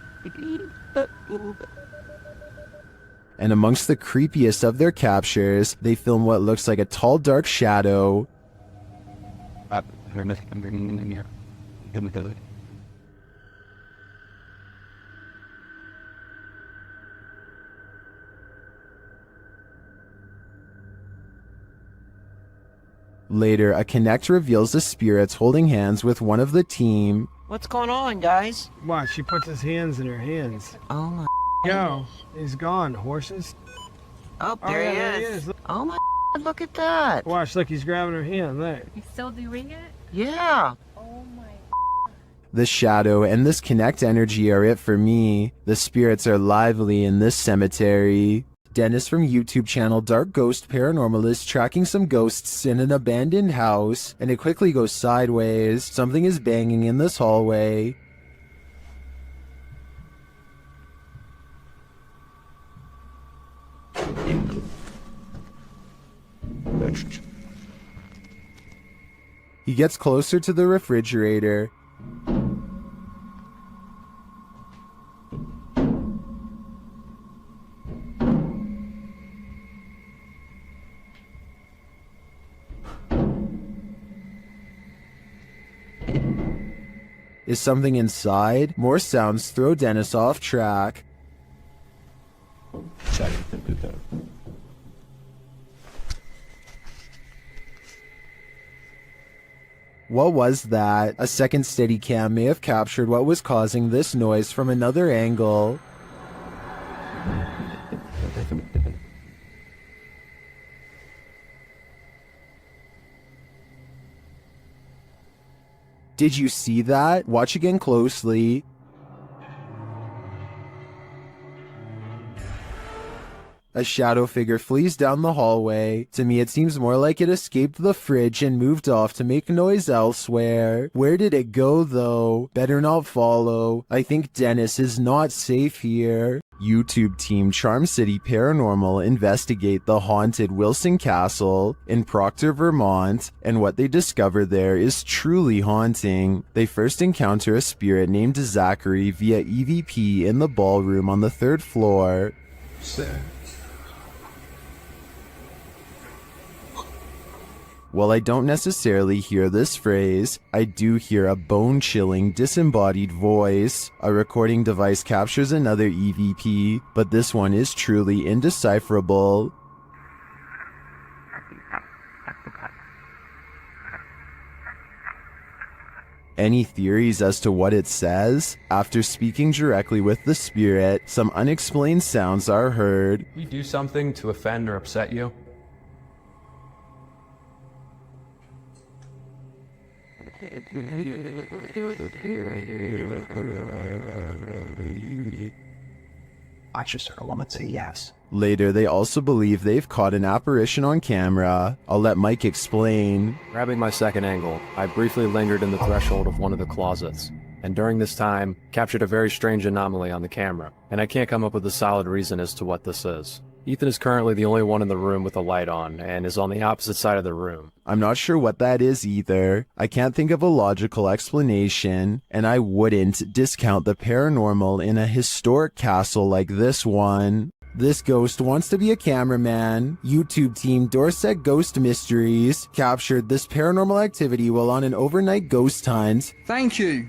amongst the creepiest of their captures, they film what looks like a tall, dark shadow. Later, a Connect reveals the spirits holding hands with one of the team. What's going on, guys? Watch, she puts his hands in her hands. Oh my. Yo, he's gone. Horses. Oh, there yeah, he is. Oh my. Look at that. Watch, look, he's grabbing her hand. There. You still doing it? Yeah. Oh my. The shadow and this Connect energy are it for me. The spirits are lively in this cemetery. Dennis from YouTube channel Dark Ghost Paranormal is tracking some ghosts in an abandoned house, and it quickly goes sideways. Something is banging in this hallway. He gets closer to the refrigerator. Is something inside? More sounds throw Dennis off track. What was that? A second Steadicam may have captured what was causing this noise from another angle. Did you see that? Watch again closely. A shadow figure flees down the hallway. To me, it seems more like it escaped the fridge and moved off to make noise elsewhere. Where did it go, though? Better not follow. I think Dennis is not safe here. YouTube team Charm City Paranormal investigate the haunted Wilson Castle in Proctor, Vermont, and what they discover there is truly haunting. They first encounter a spirit named Zachary via EVP in the ballroom on the 3rd floor. While I don't necessarily hear this phrase, I do hear a bone-chilling, disembodied voice. A recording device captures another EVP, but this one is truly indecipherable. Any theories as to what it says? After speaking directly with the spirit, some unexplained sounds are heard. We do something to offend or upset you? I just heard a woman say yes. Later, they also believe they've caught an apparition on camera. I'll let Mike explain. Grabbing my second angle, I briefly lingered in the threshold of one of the closets, and during this time, captured a very strange anomaly on the camera, and I can't come up with a solid reason as to what this is. Ethan is currently the only one in the room with a light on, and is on the opposite side of the room. I'm not sure what that is either. I can't think of a logical explanation, and I wouldn't discount the paranormal in a historic castle like this one. This ghost wants to be a cameraman. YouTube team Dorset Ghost Mysteries captured this paranormal activity while on an overnight ghost hunt. Thank you.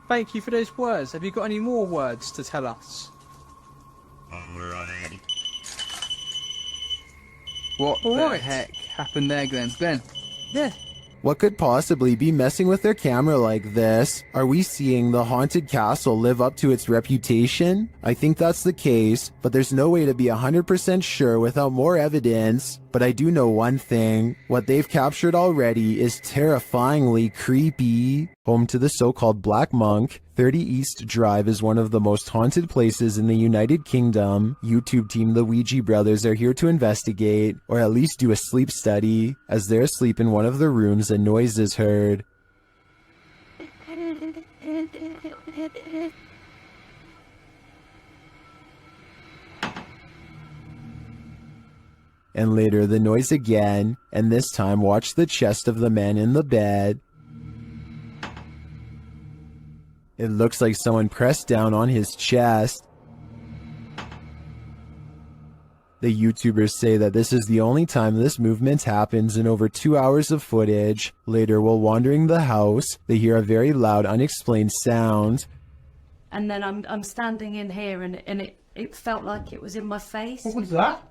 Thank you for those words. Have you got any more words to tell us? What the heck happened there, Glenn? Glenn? Yeah. What could possibly be messing with their camera like this? Are we seeing the haunted castle live up to its reputation? I think that's the case, but there's no way to be 100% sure without more evidence. But I do know one thing. What they've captured already is terrifyingly creepy. Home to the so-called Black Monk, 30 East Drive is one of the most haunted places in the United Kingdom. YouTube team the Ouija brothers are here to investigate, or at least do a sleep study. As they're asleep in one of the rooms, a noise is heard. And later the noise again, and this time watch the chest of the man in the bed. It looks like someone pressed down on his chest. The YouTubers say that this is the only time this movement happens in over 2 hours of footage. Later, while wandering the house, they hear a very loud, unexplained sound. And then I'm standing in here and it felt like it was in my face. What was that?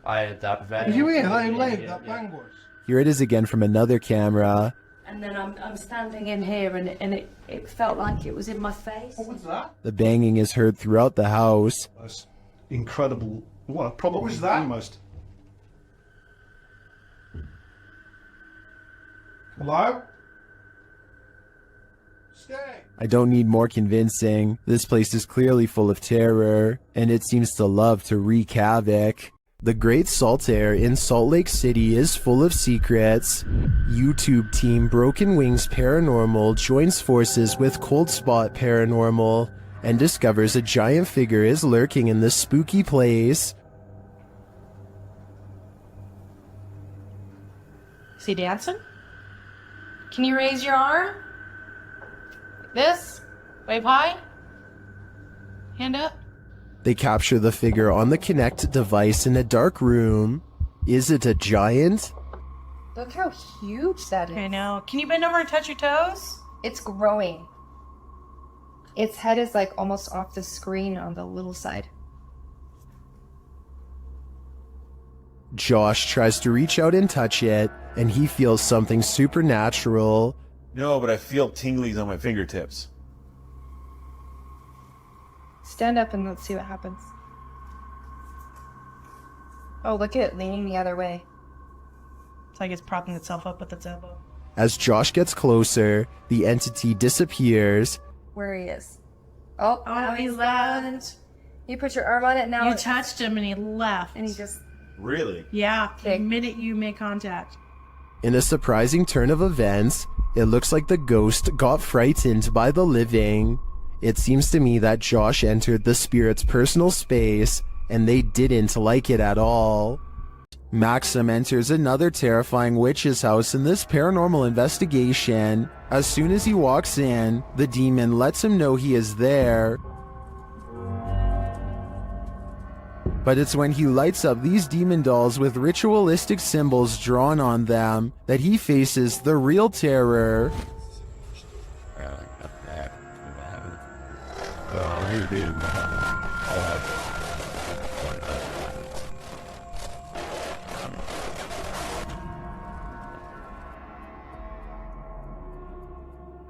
Did you hear how loud that bang was? Here it is again from another camera. And then I'm standing in here and it felt like it was in my face. What was that? The banging is heard throughout the house. That's incredible. Well, probably What was that? almost. Hello? Stay. I don't need more convincing. This place is clearly full of terror, and it seems to love to wreak havoc. The Great Salt Air in Salt Lake City is full of secrets. YouTube team Broken Wings Paranormal joins forces with Cold Spot Paranormal and discovers a giant figure is lurking in this spooky place. Is he dancing? Can you raise your arm? Like this? Wave high? Hand up? They capture the figure on the Kinect device in a dark room. Is it a giant? Look how huge that is. I know. Can you bend over and touch your toes? It's growing. Its head is like almost off the screen on the little side. Josh tries to reach out and touch it, and he feels something supernatural. No, but I feel tinglies on my fingertips. Stand up and let's see what happens. Oh, look at it leaning the other way. It's like it's propping itself up with its elbow. As Josh gets closer, the entity disappears. Where he is. Oh, he's left. You put your arm on it now. You touched him and he left. And he just... Really? Yeah, the minute you make contact. In a surprising turn of events, it looks like the ghost got frightened by the living. It seems to me that Josh entered the spirit's personal space, and they didn't like it at all. Maxim enters another terrifying witch's house in this paranormal investigation. As soon as he walks in, the demon lets him know he is there. But it's when he lights up these demon dolls with ritualistic symbols drawn on them that he faces the real terror.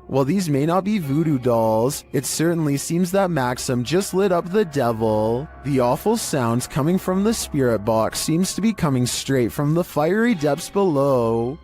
While these may not be voodoo dolls, it certainly seems that Maxim just lit up the devil. The awful sounds coming from the spirit box seems to be coming straight from the fiery depths below.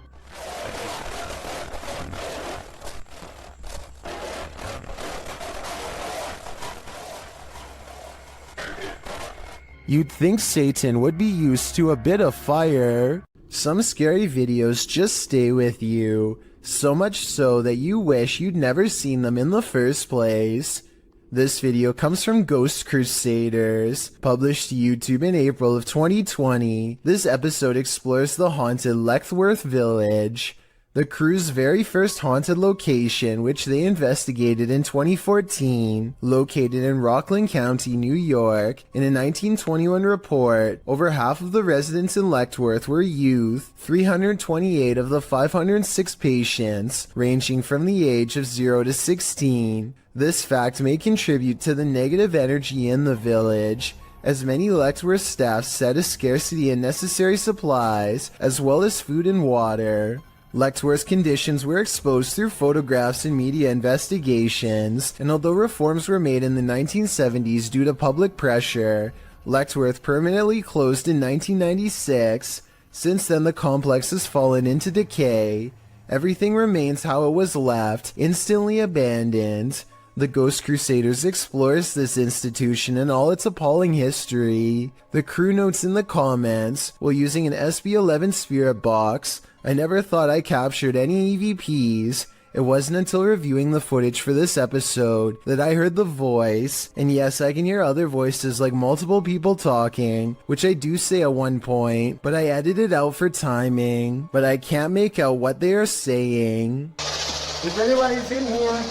You'd think Satan would be used to a bit of fire. Some scary videos just stay with you. So much so that you wish you'd never seen them in the first place. This video comes from Ghost Crusaders, published to YouTube in April of 2020. This episode explores the haunted Letchworth Village, the crew's very first haunted location, which they investigated in 2014. Located in Rockland County, New York, in a 1921 report, over half of the residents in Letchworth were youth, 328 of the 506 patients, ranging from the age of 0 to 16. This fact may contribute to the negative energy in the village, as many Letchworth staff said a scarcity in necessary supplies, as well as food and water. Letchworth's conditions were exposed through photographs and media investigations, and although reforms were made in the 1970s due to public pressure, Letchworth permanently closed in 1996. Since then, the complex has fallen into decay. Everything remains how it was left, instantly abandoned. The Ghost Crusaders explores this institution and all its appalling history. The crew notes in the comments, while using an SB11 spirit box, I never thought I captured any EVPs. It wasn't until reviewing the footage for this episode that I heard the voice, and yes, I can hear other voices like multiple people talking, which I do say at one point, but I edited out for timing, but I can't make out what they are saying. If anybody's in here,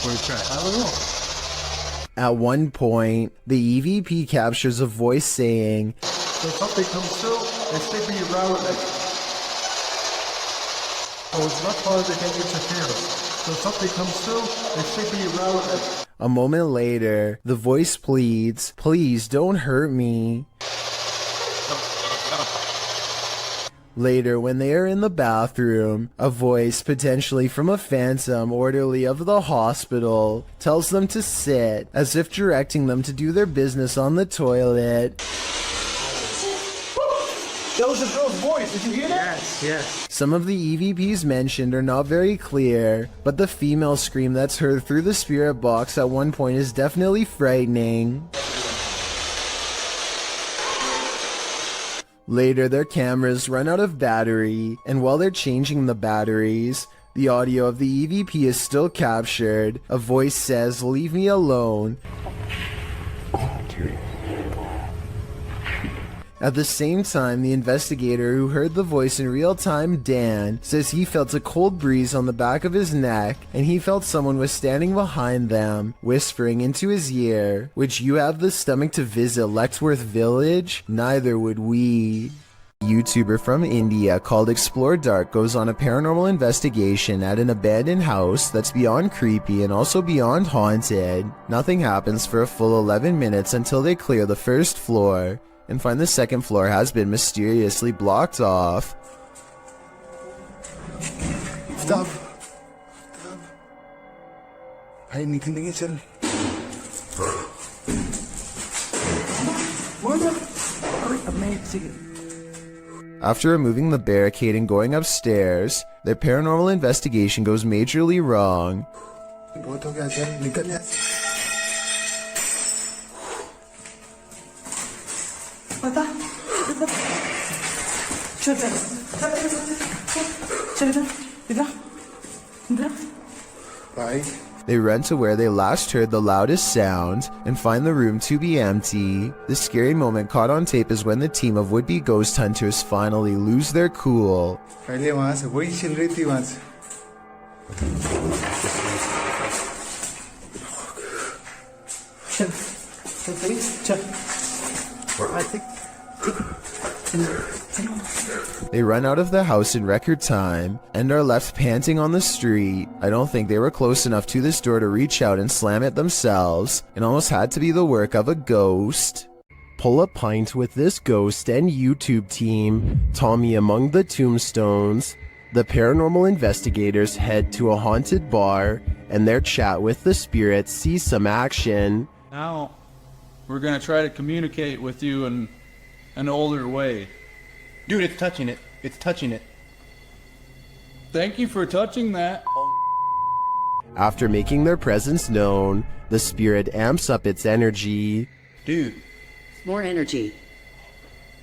I don't know. At one point, the EVP captures a voice saying, So something comes through, they stick me around it. So it's not hard to get interference. So something comes through, they stick me around it. A moment later, the voice pleads, please don't hurt me. Later, when they are in the bathroom, a voice, potentially from a phantom orderly of the hospital, tells them to sit, as if directing them to do their business on the toilet. That was a girl's voice. Did you hear that? Yes. Some of the EVPs mentioned are not very clear, but the female scream that's heard through the spirit box at one point is definitely frightening. Later, their cameras run out of battery, and while they're changing the batteries, the audio of the EVP is still captured. A voice says, "Leave me alone." At the same time, the investigator who heard the voice in real time, Dan, says he felt a cold breeze on the back of his neck, and he felt someone was standing behind them, whispering into his ear, "Would you have the stomach to visit Letchworth Village? Neither would we." A YouTuber from India called Explore Dark goes on a paranormal investigation at an abandoned house that's beyond creepy and also beyond haunted. Nothing happens for a full 11 minutes until they clear the first floor and find the second floor has been mysteriously blocked off. Stop. Ay, nakikinig sila. What? Amazing. After removing the barricade and going upstairs, their paranormal investigation goes majorly wrong. They run to where they last heard the loudest sound and find the room to be empty. The scary moment caught on tape is when the team of would-be ghost hunters finally lose their cool. They run out of the house in record time and are left panting on the street. I don't think they were close enough to this door to reach out and slam it themselves. It almost had to be the work of a ghost. Pull a pint with this ghost and YouTube team, Tommy among the tombstones. The paranormal investigators head to a haunted bar and their chat with the spirits sees some action. Now, we're gonna try to communicate with you in an older way. Dude, it's touching it. It's touching it. Thank you for touching that. After making their presence known, the spirit amps up its energy. Dude. More energy.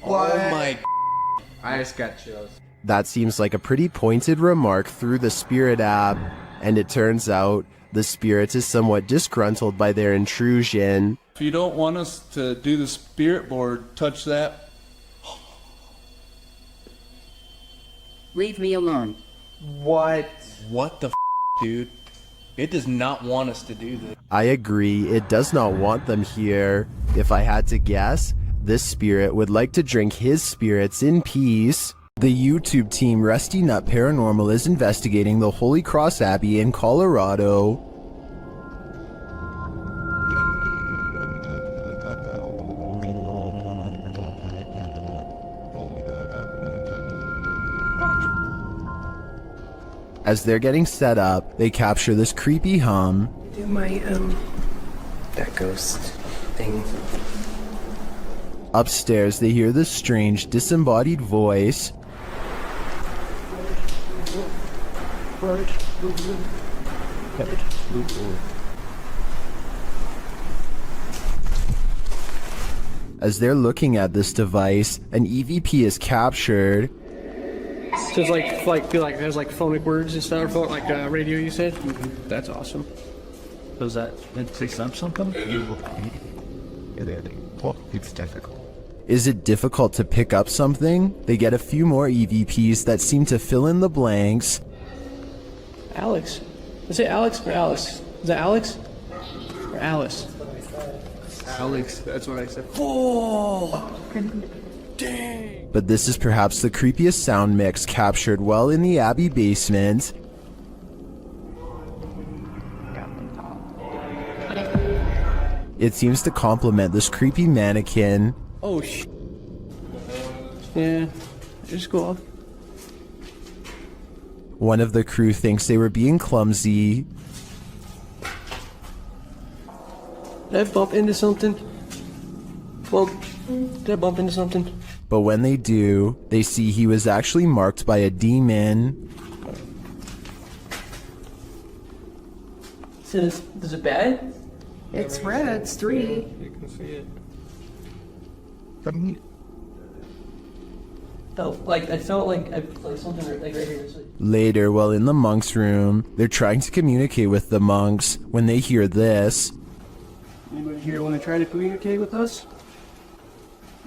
What? Oh my. I just got chills. That seems like a pretty pointed remark through the spirit app, and it turns out the spirit is somewhat disgruntled by their intrusion. If you don't want us to do the spirit board, touch that. Leave me alone. What? What the f, dude? It does not want us to do this. I agree, it does not want them here. If I had to guess, this spirit would like to drink his spirits in peace. The YouTube team Rusty Nut Paranormal is investigating the Holy Cross Abbey in Colorado. As they're getting set up, they capture this creepy hum. Do my, that ghost thing. Upstairs, they hear this strange, disembodied voice. As they're looking at this device, an EVP is captured. So it's like there's like phonic words and stuff, like radio you said? That's awesome. Does that say something? It's difficult. Is it difficult to pick up something? They get a few more EVPs that seem to fill in the blanks. Alex. Is it Alex or Alice? Is that Alex? Or Alice? Alex, that's what I said. Oh! But this is perhaps the creepiest sound mix captured while in the Abbey basement. It seems to complement this creepy mannequin. Oh, yeah, just go off. One of the crew thinks they were being clumsy. Did I bump into something? Well, did I bump into something? But when they do, they see he was actually marked by a demon. So is it bad? It's red, it's 3. You can see it. I felt like something like right here. Later, while in the monks' room, they're trying to communicate with the monks when they hear this. Anybody here want to try to communicate with us?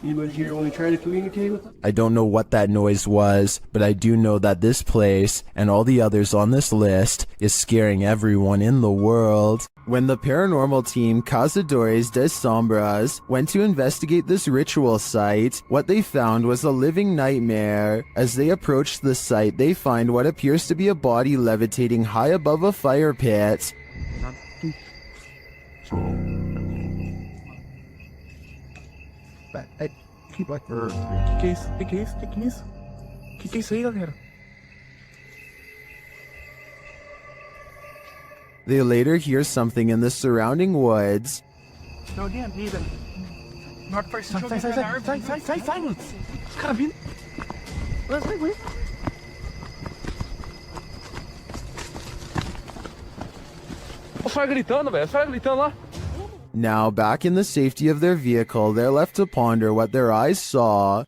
Anybody here want to try to communicate with us? I don't know what that noise was, but I do know that this place, and all the others on this list, is scaring everyone in the world. When the paranormal team Cazadores de Sombras went to investigate this ritual site, what they found was a living nightmare. As they approach the site, they find what appears to be a body levitating high above a fire pit. They later hear something in the surrounding woods. No, again, even. Not first. Silence. Sai gritando, velho. Sai gritando lá. Now, back in the safety of their vehicle, they're left to ponder what their eyes saw.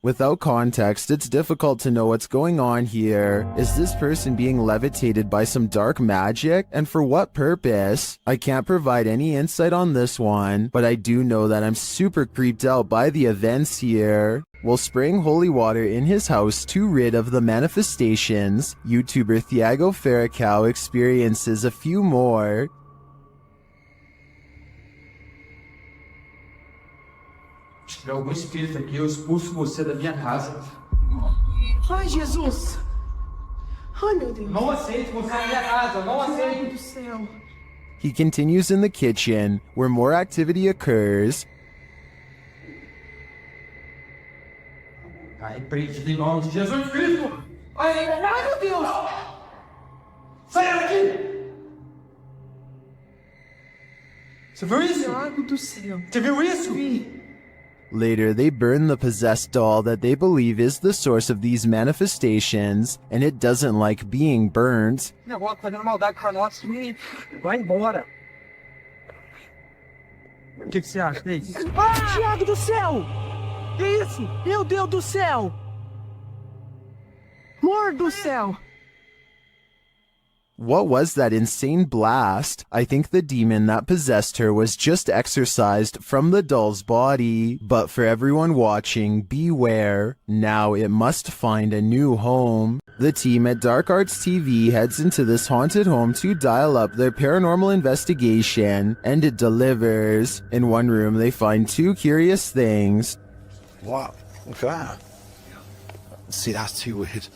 Without context, it's difficult to know what's going on here. Is this person being levitated by some dark magic? And for what purpose? I can't provide any insight on this one, but I do know that I'm super creeped out by the events here. While spraying holy water in his house to rid of the manifestations, YouTuber Thiago Ferracao experiences a few more. Se tiver algum espírito aqui, eu expulso você da minha casa. Ai, Jesus! Ai, meu Deus! Não aceito você na minha casa, não aceito! Meu Deus do céu! He continues in the kitchen, where more activity occurs. Tá repreendido em nome de Jesus Cristo! Ai, meu Deus! Sai daqui! Você viu isso? Thiago do céu! Você viu isso? Later, they burn the possessed doll that they believe is the source of these manifestations, and it doesn't like being burnt. O negócio fazendo maldade pra nós, vai embora. O que você acha disso? Ah, Thiago do céu! Que isso? Meu Deus do céu! Amor do céu! What was that insane blast? I think the demon that possessed her was just exorcised from the doll's body. But for everyone watching, beware. Now it must find a new home. The team at Dark Arts TV heads into this haunted home to dial up their paranormal investigation, and it delivers. In one room, they find two curious things. What? Look at that. See, that's too weird.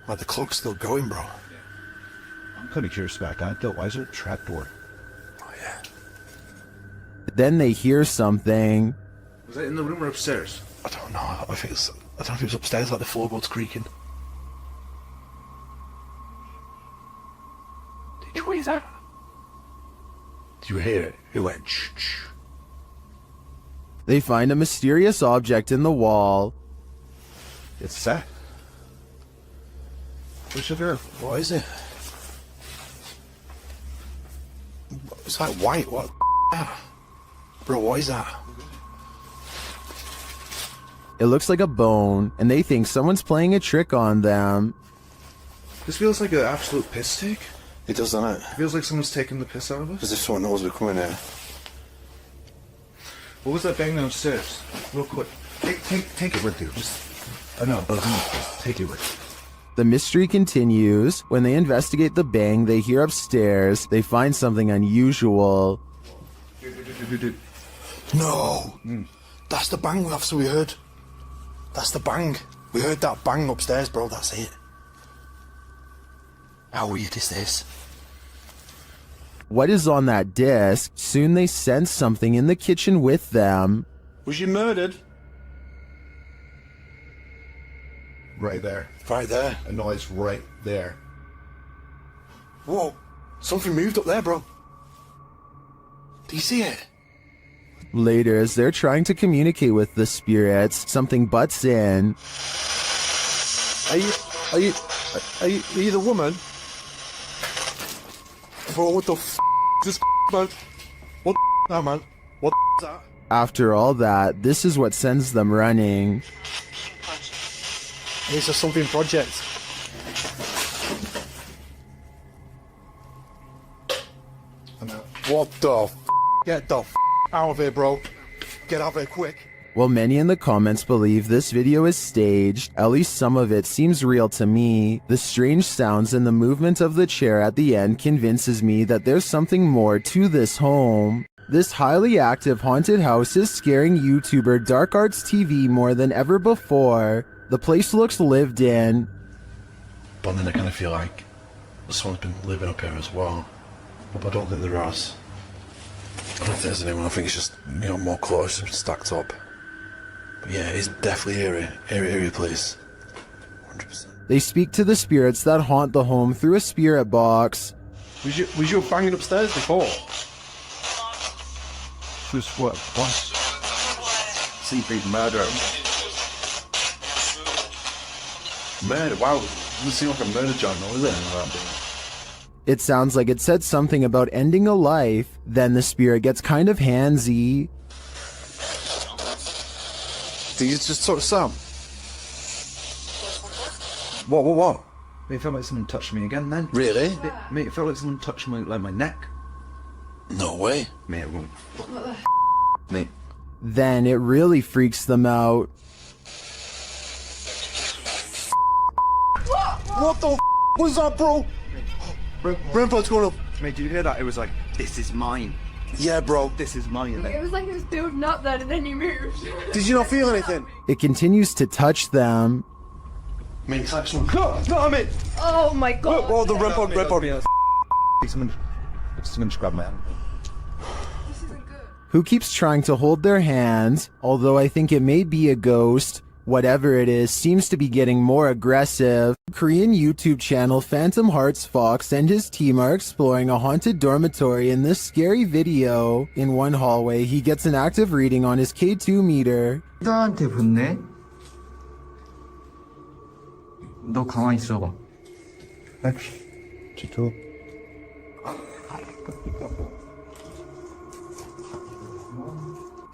Like, the clock's still going, bro. I'm kind of curious about that. Why is there a trapdoor? Oh, yeah. Then they hear something. Was that in the room or upstairs? I don't know. I don't know if it was upstairs, like the floorboards creaking. Did you hear that? Did you hear it? It went shh, shh. They find a mysterious object in the wall. It's that. What's it there? What is it? It's like white. What? Bro, what is that? It looks like a bone, and they think someone's playing a trick on them. This feels like an absolute piss take. It does, doesn't it? It feels like someone's taking the piss out of us. As if someone knows we're coming here. What was that bang downstairs? Real quick. Take it with you. I know. Take it with you. The mystery continues. When they investigate the bang they hear upstairs, they find something unusual. No! That's the bang we heard. That's the bang. We heard that bang upstairs, bro. That's it. How weird is this? What is on that disc? Soon they sense something in the kitchen with them. Was you murdered? Right there. Right there. A noise right there. Whoa. Something moved up there, bro. Do you see it? Later, as they're trying to communicate with the spirits, something butts in. Are you the woman? Bro, what the f*** is this man? What the f*** man? What the f*** is that? After all that, this is what sends them running. It's a something project. What the f***? Get the f*** out of here, bro. Get out of here quick. While many in the comments believe this video is staged, at least some of it seems real to me. The strange sounds and the movement of the chair at the end convinces me that there's something more to this home. This highly active haunted house is scaring YouTuber Dark Arts TV more than ever before. The place looks lived in. But then I kind of feel like someone's been living up here as well. But I don't think there is. I don't think there's anyone. I think it's just, more clothes stacked up. But yeah, it's definitely eerie place. 100%. They speak to the spirits that haunt the home through a spirit box. Was you banging upstairs before? Just what? CP murder. Murder? Wow. Doesn't seem like a murder journal, is it? It sounds like it said something about ending a life, then the spirit gets kind of handsy. Did you just sort of sound? What? It felt like someone touched me again then. Really? Mate, it felt like someone touched my neck. No way. Mate, it won't. Mate. Then it really freaks them out. What the was that, bro? Grandpa, what's going on? Mate, did you hear that? It was like, this is mine. Yeah, bro. This is mine. It was like it was building up then and then you moved. Did you not feel anything? It continues to touch them. Mate, it's like someone. No, mate! Oh my god. Oh, the Grandpa. Someone just grabbed my hand. Who keeps trying to hold their hands, although I think it may be a ghost. Whatever it is, seems to be getting more aggressive. Korean YouTube channel Phantom Hearts Fox and his team are exploring a haunted dormitory in this scary video. In one hallway, he gets an active reading on his K2 meter. 나한테 붙네? 너 가만히 있어봐. Chico.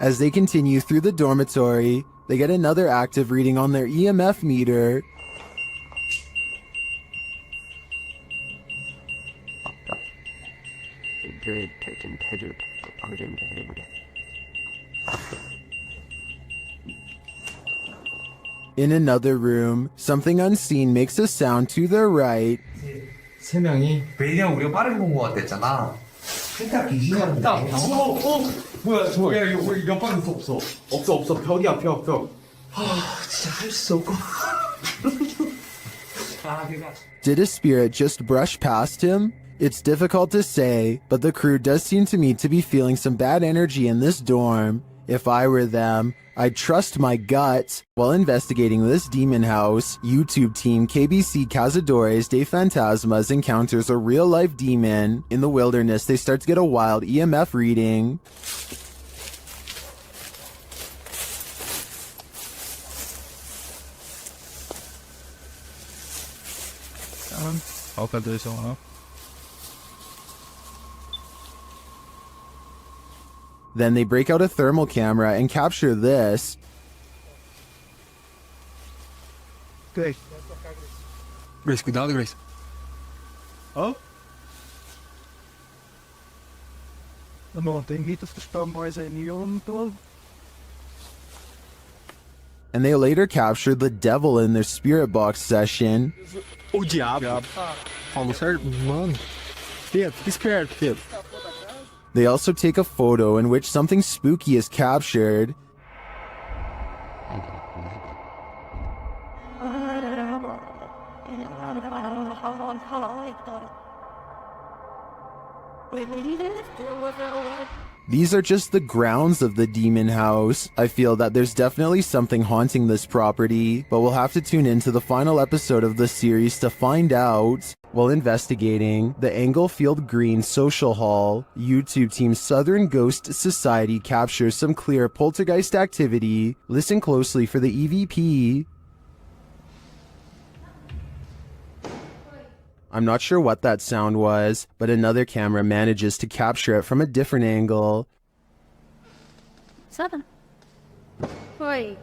As they continue through the dormitory, they get another active reading on their EMF meter. In another room, something unseen makes a sound to their right. 세 명이 왜냐면 우리가 빠르게 본 것 같았잖아. 살짝 기지하는 뭐야 저거 야 이거 옆방에 없어 벽이야 벽 진짜 할 수 없고 Did a spirit just brush past him? It's difficult to say, but the crew does seem to me to be feeling some bad energy in this dorm. If I were them, I'd trust my gut. While investigating this demon house, YouTube team KBC Cazadores de Fantasmas encounters a real-life demon. In the wilderness, they start to get a wild EMF reading. Auch halt so, ne? Then they break out a thermal camera and capture this. Grace, cuidado, Grace. Oh? Dan denk ik dat de stamboys zijn hier om te. And they later captured the devil in their spirit box session. O diabo. Falou certo? Mano. Fica esperto, filho. They also take a photo in which something spooky is captured. These are just the grounds of the demon house. I feel that there's definitely something haunting this property, but we'll have to tune into the final episode of the series to find out. While investigating the Englefield Green Social Hall, YouTube team Southern Ghost Society captures some clear poltergeist activity. Listen closely for the EVP. I'm not sure what that sound was, but another camera manages to capture it from a different angle. Savannah. Oi.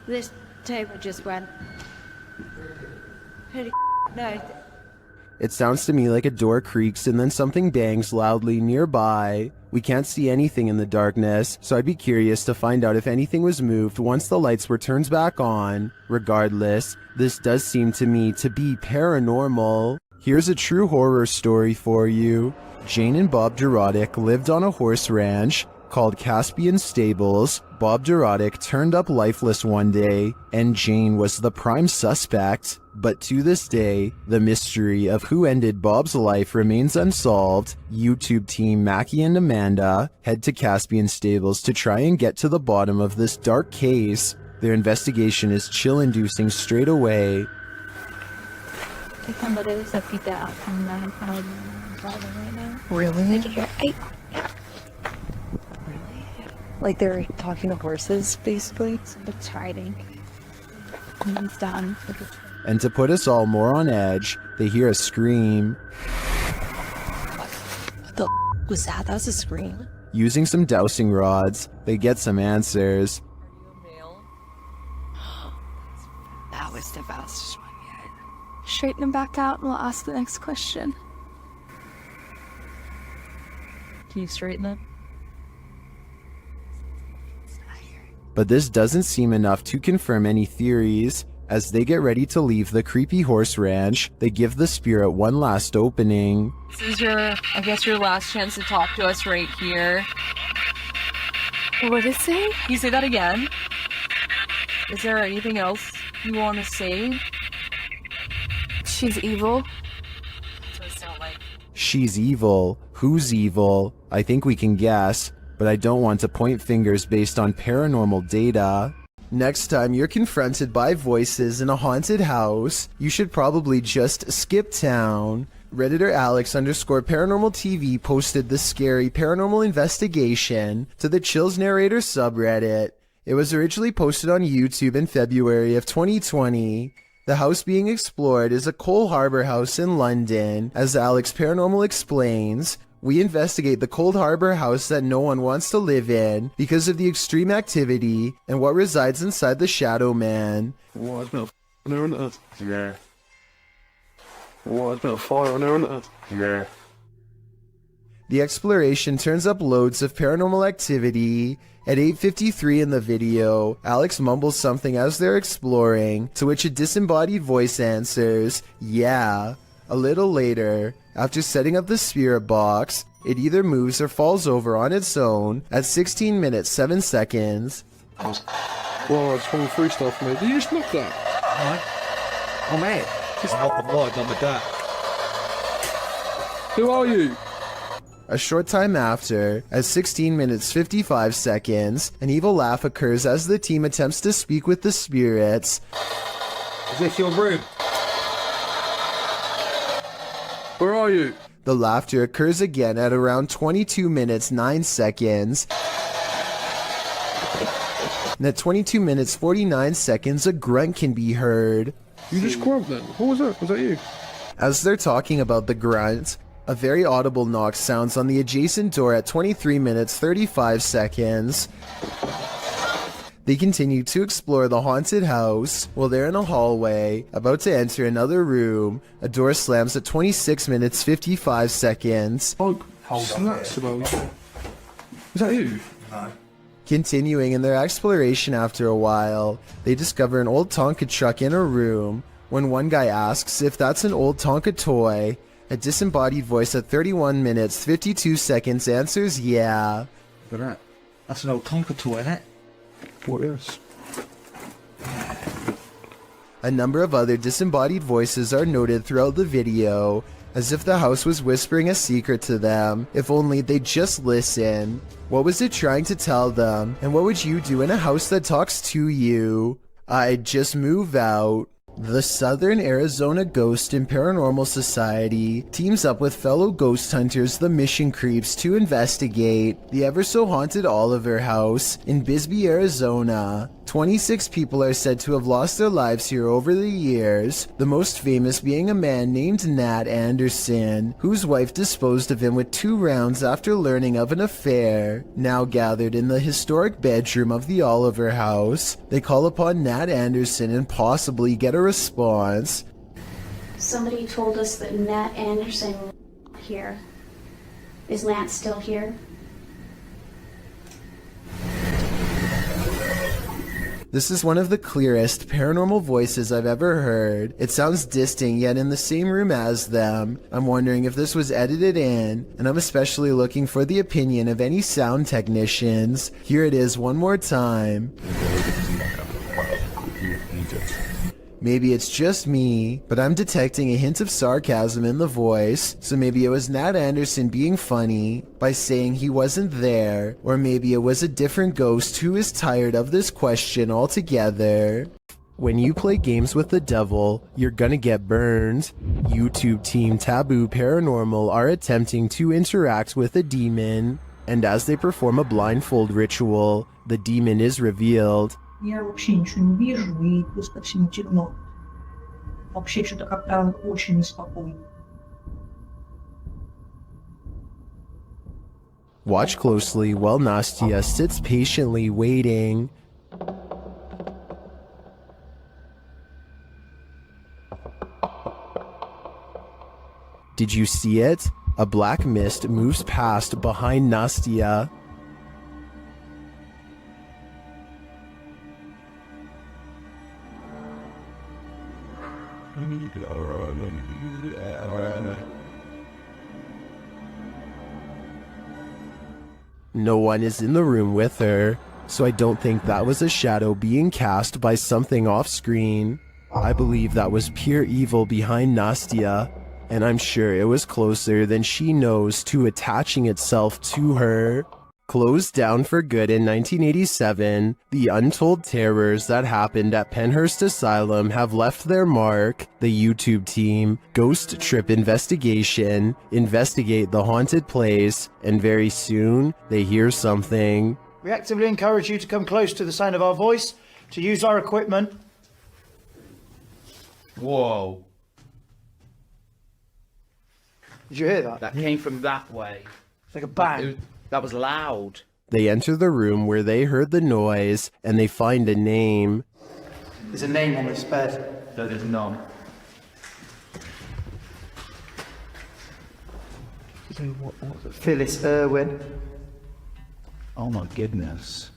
This table just went. Holy no. It sounds to me like a door creaks and then something bangs loudly nearby. We can't see anything in the darkness, so I'd be curious to find out if anything was moved once the lights were turned back on. Regardless, this does seem to me to be paranormal. Here's a true horror story for you. Jane and Bob Dorodic lived on a horse ranch called Caspian Stables. Bob Dorodic turned up lifeless one day, and Jane was the prime suspect. But to this day, the mystery of who ended Bob's life remains unsolved. YouTube team Mackie and Amanda head to Caspian Stables to try and get to the bottom of this dark case. Their investigation is chill-inducing straight away. Really? Like they're talking to horses, basically. It's hiding. He's done. And to put us all more on edge, they hear a scream. What the was that? That was a scream. Using some dowsing rods, they get some answers. That was the fastest one yet. Straighten him back out and we'll ask the next question. Can you straighten it? But this doesn't seem enough to confirm any theories. As they get ready to leave the creepy horse ranch, they give the spirit one last opening. This is I guess your last chance to talk to us right here. What did it say? Can you say that again? Is there anything else you want to say? She's evil. That's what it sounds like. She's evil. Who's evil? I think we can guess, but I don't want to point fingers based on paranormal data. Next time you're confronted by voices in a haunted house, you should probably just skip town. Redditor Alex_paranormal TV posted the scary paranormal investigation to the Chills Narrator subreddit. It was originally posted on YouTube in February of 2020. The house being explored is a Cole Harbour house in London. As Alex Paranormal explains, we investigate the Cold Harbor house that no one wants to live in because of the extreme activity and what resides inside the Shadowman. What, there's been a there, isn't it? Yeah. What, there's been a fire on there, isn't it? Yeah. The exploration turns up loads of paranormal activity. At 8:53 in the video, Alex mumbles something as they're exploring, to which a disembodied voice answers, yeah. A little later, after setting up the spirit box, it either moves or falls over on its own at 16 minutes 7 seconds. Well, it's from free stuff, mate. Did you just knock that? Oh, mate. Just knock the light on the deck. Who are you? A short time after, at 16 minutes 55 seconds, an evil laugh occurs as the team attempts to speak with the spirits. Is this your room? Where are you? The laughter occurs again at around 22 minutes 9 seconds. And at 22 minutes 49 seconds, a grunt can be heard. You just grunt then? What was that? Was that you? As they're talking about the grunt, a very audible knock sounds on the adjacent door at 23 minutes 35 seconds. They continue to explore the haunted house. While they're in a hallway, about to enter another room, a door slams at 26 minutes 55 seconds. Oh, that's about you. Is that you? No. Continuing in their exploration after a while, they discover an old Tonka truck in a room. When one guy asks if that's an old Tonka toy, a disembodied voice at 31 minutes 52 seconds answers yeah. That's an old Tonka toy, isn't it? What is? A number of other disembodied voices are noted throughout the video, as if the house was whispering a secret to them, if only they'd just listen. What was it trying to tell them, and what would you do in a house that talks to you? I'd just move out. The Southern Arizona Ghost and Paranormal Society teams up with fellow ghost hunters, the Mission Creeps, to investigate the ever-so-haunted Oliver House in Bisbee, Arizona. 26 people are said to have lost their lives here over the years, the most famous being a man named Nat Anderson, whose wife disposed of him with 2 rounds after learning of an affair. Now gathered in the historic bedroom of the Oliver House, they call upon Nat Anderson and possibly get a response. Somebody told us that Nat Anderson was here. Is Lance still here? This is one of the clearest paranormal voices I've ever heard. It sounds distant, yet in the same room as them. I'm wondering if this was edited in, and I'm especially looking for the opinion of any sound technicians. Here it is one more time. Maybe it's just me, but I'm detecting a hint of sarcasm in the voice, so maybe it was Nat Anderson being funny by saying he wasn't there, or maybe it was a different ghost who is tired of this question altogether. When you play games with the devil, you're gonna get burned. YouTube team Taboo Paranormal are attempting to interact with a demon, and as they perform a blindfold ritual, the demon is revealed. Я вообще ничего не вижу, и просто всем темно. Вообще что-то как-то очень неспокойно. Watch closely while Nastia sits patiently waiting. Did you see it? A black mist moves past behind Nastia. No one is in the room with her, so I don't think that was a shadow being cast by something off screen. I believe that was pure evil behind Nastia, and I'm sure it was closer than she knows to attaching itself to her. Closed down for good in 1987, the untold terrors that happened at Pennhurst Asylum have left their mark. The YouTube team, Ghost Trip Investigation, investigate the haunted place, and very soon, they hear something. We actively encourage you to come close to the sound of our voice, to use our equipment. Whoa. Did you hear that? That came from that way. It's like a bang. That was loud. They enter the room where they heard the noise, and they find a name. There's a name on this bed. No, there's none. Phyllis Irwin. Oh my goodness.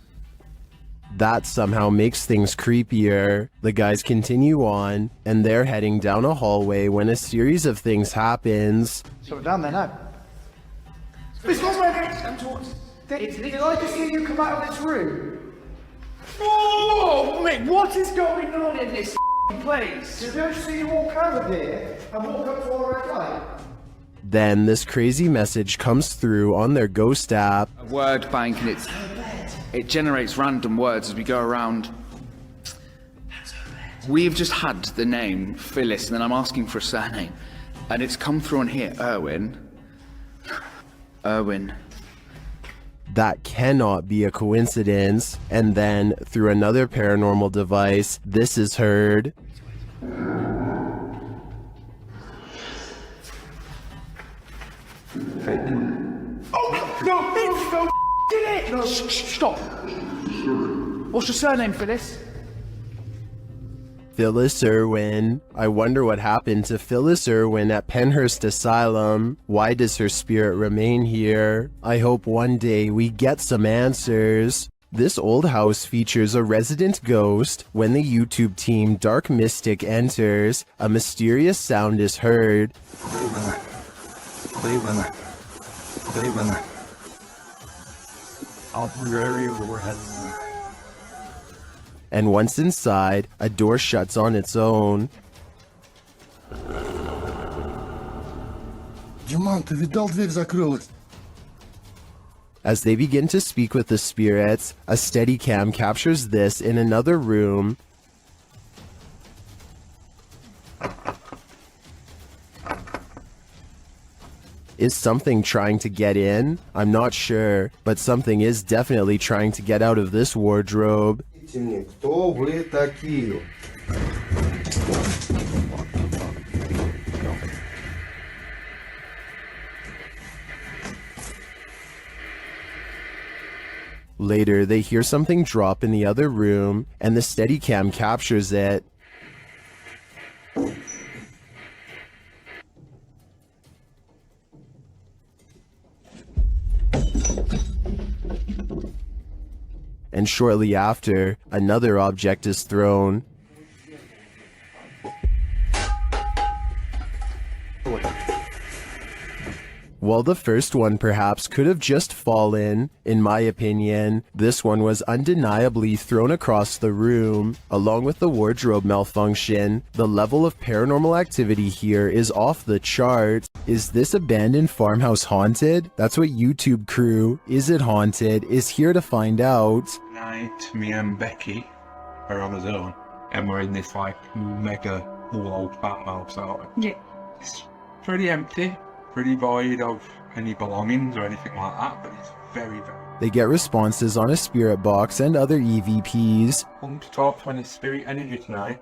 That somehow makes things creepier. The guys continue on, and they're heading down a hallway when a series of things happens. So we're down there now. This was my next come towards. Did I just hear you come out of this room? Oh, mate, what is going on in this place? Did I just see you walk over here and walk up to our red light? Then this crazy message comes through on their ghost app. A word bank, and it generates random words as we go around. We've just had the name Phyllis, and then I'm asking for a surname, and it's come through on here, Irwin. That cannot be a coincidence. And then, through another paranormal device, this is heard. Oh, no, did it! No, stop. What's your surname, Phyllis? Phyllis Irwin. I wonder what happened to Phyllis Irwin at Pennhurst Asylum. Why does her spirit remain here? I hope one day we get some answers. This old house features a resident ghost. When the YouTube team Dark Mystic enters, a mysterious sound is heard. Cleveland. I'll be overhead. And once inside, a door shuts on its own. Диман, ты видал, дверь закрылась. As they begin to speak with the spirits, a Steadicam captures this in another room. Is something trying to get in? I'm not sure, but something is definitely trying to get out of this wardrobe. Кто вы такие? Later, they hear something drop in the other room, and the Steadicam captures it. And shortly after, another object is thrown. While the first one perhaps could have just fallen, in my opinion, this one was undeniably thrown across the room. Along with the wardrobe malfunction, the level of paranormal activity here is off the charts. Is this abandoned farmhouse haunted? That's what YouTube crew, Is It Haunted, is here to find out. Night, me and Becky are on his own, and we're in this like mega old farmhouse out. Yeah. It's pretty empty, pretty void of any belongings or anything like that, but it's very, very. They get responses on a spirit box and other EVPs. Want to talk to any spirit energy tonight?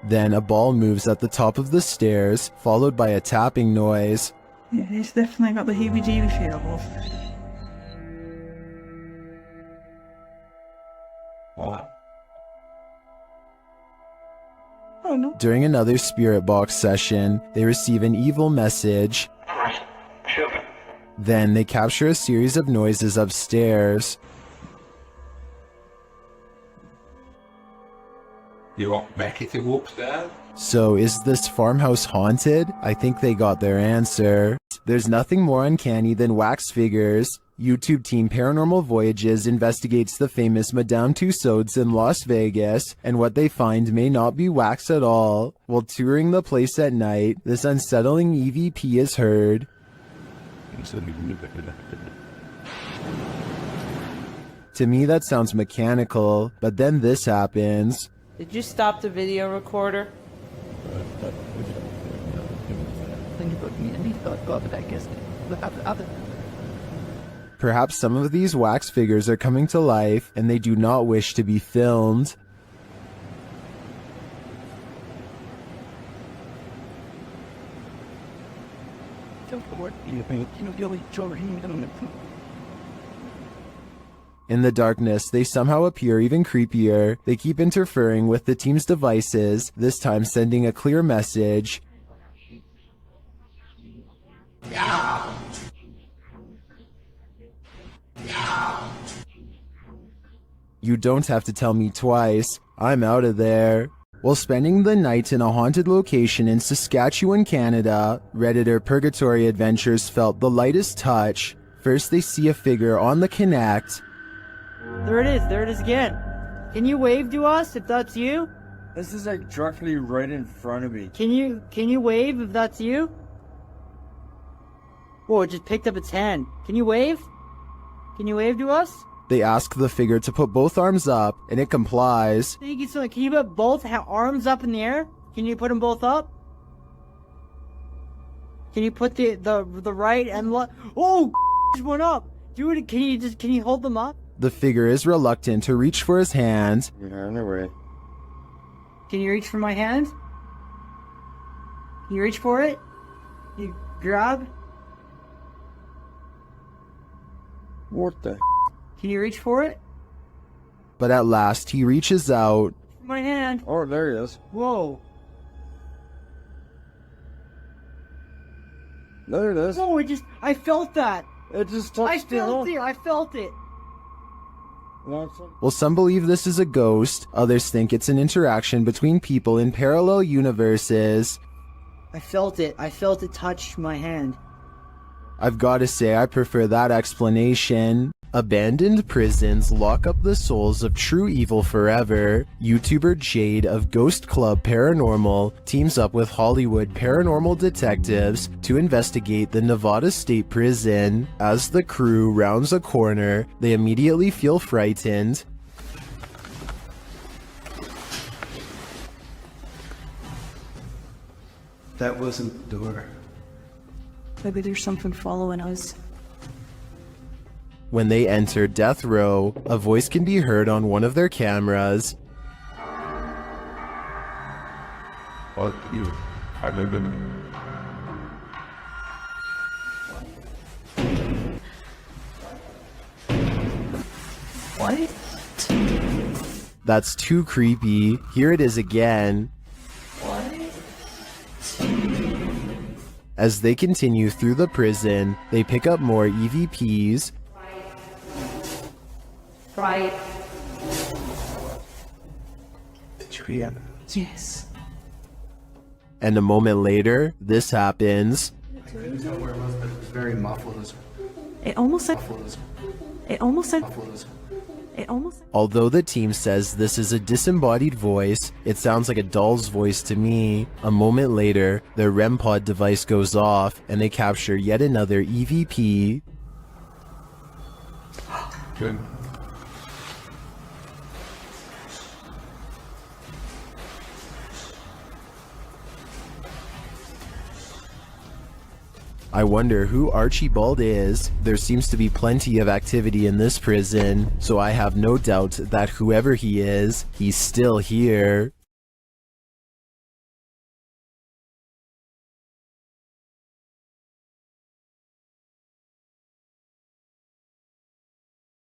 Then a ball moves at the top of the stairs, followed by a tapping noise. Yeah, he's definitely got the heebie-jeebie feels. What? Oh no. During another spirit box session, they receive an evil message. Then they capture a series of noises upstairs. You want Becky to go upstairs? So is this farmhouse haunted? I think they got their answer. There's nothing more uncanny than wax figures. YouTube team Paranormal Voyages investigates the famous Madame Tussauds in Las Vegas, and what they find may not be wax at all. While touring the place at night, this unsettling EVP is heard. To me that sounds mechanical, but then this happens. Did you stop the video recorder? Perhaps some of these wax figures are coming to life and they do not wish to be filmed. In the darkness, they somehow appear even creepier. They keep interfering with the team's devices, this time sending a clear message. You don't have to tell me twice. I'm out of there. While spending the night in a haunted location in Saskatchewan, Canada, Redditor Purgatory Adventures felt the lightest touch. First they see a figure on the Connect. There it is again. Can you wave to us if that's you? This is like directly right in front of me. Can you wave if that's you? Whoa, it just picked up its hand. Can you wave? Can you wave to us? They ask the figure to put both arms up, and it complies. Thank you so much. Can you put both arms up in the air? Can you put them both up? Can you put the right and left? Oh, just went up. Do it. Can you hold them up? The figure is reluctant to reach for his hand. You're on the way. Can you reach for my hand? Can you reach for it? You grab? What the? Can you reach for it? But at last he reaches out. My hand. Oh, there he is. Whoa. There it is. Oh, I felt that. It just touched it. I felt it. Well, some believe this is a ghost, others think it's an interaction between people in parallel universes. I felt it touch my hand. I've got to say I prefer that explanation. Abandoned prisons lock up the souls of true evil forever. YouTuber Jade of Ghost Club Paranormal teams up with Hollywood paranormal detectives to investigate the Nevada State Prison. As the crew rounds a corner, they immediately feel frightened. That wasn't the door. Maybe there's something following us. When they enter death row, a voice can be heard on one of their cameras. What you? I live in. What? That's too creepy. Here it is again. As they continue through the prison, they pick up more EVPs. Right. Did you hear? Yes. And a moment later, this happens. I couldn't tell where it was, but it was very muffled. It almost said. Although the team says this is a disembodied voice, it sounds like a doll's voice to me. A moment later, their REM pod device goes off, and they capture yet another EVP. Good. I wonder who Archibald is. There seems to be plenty of activity in this prison, so I have no doubt that whoever he is, he's still here.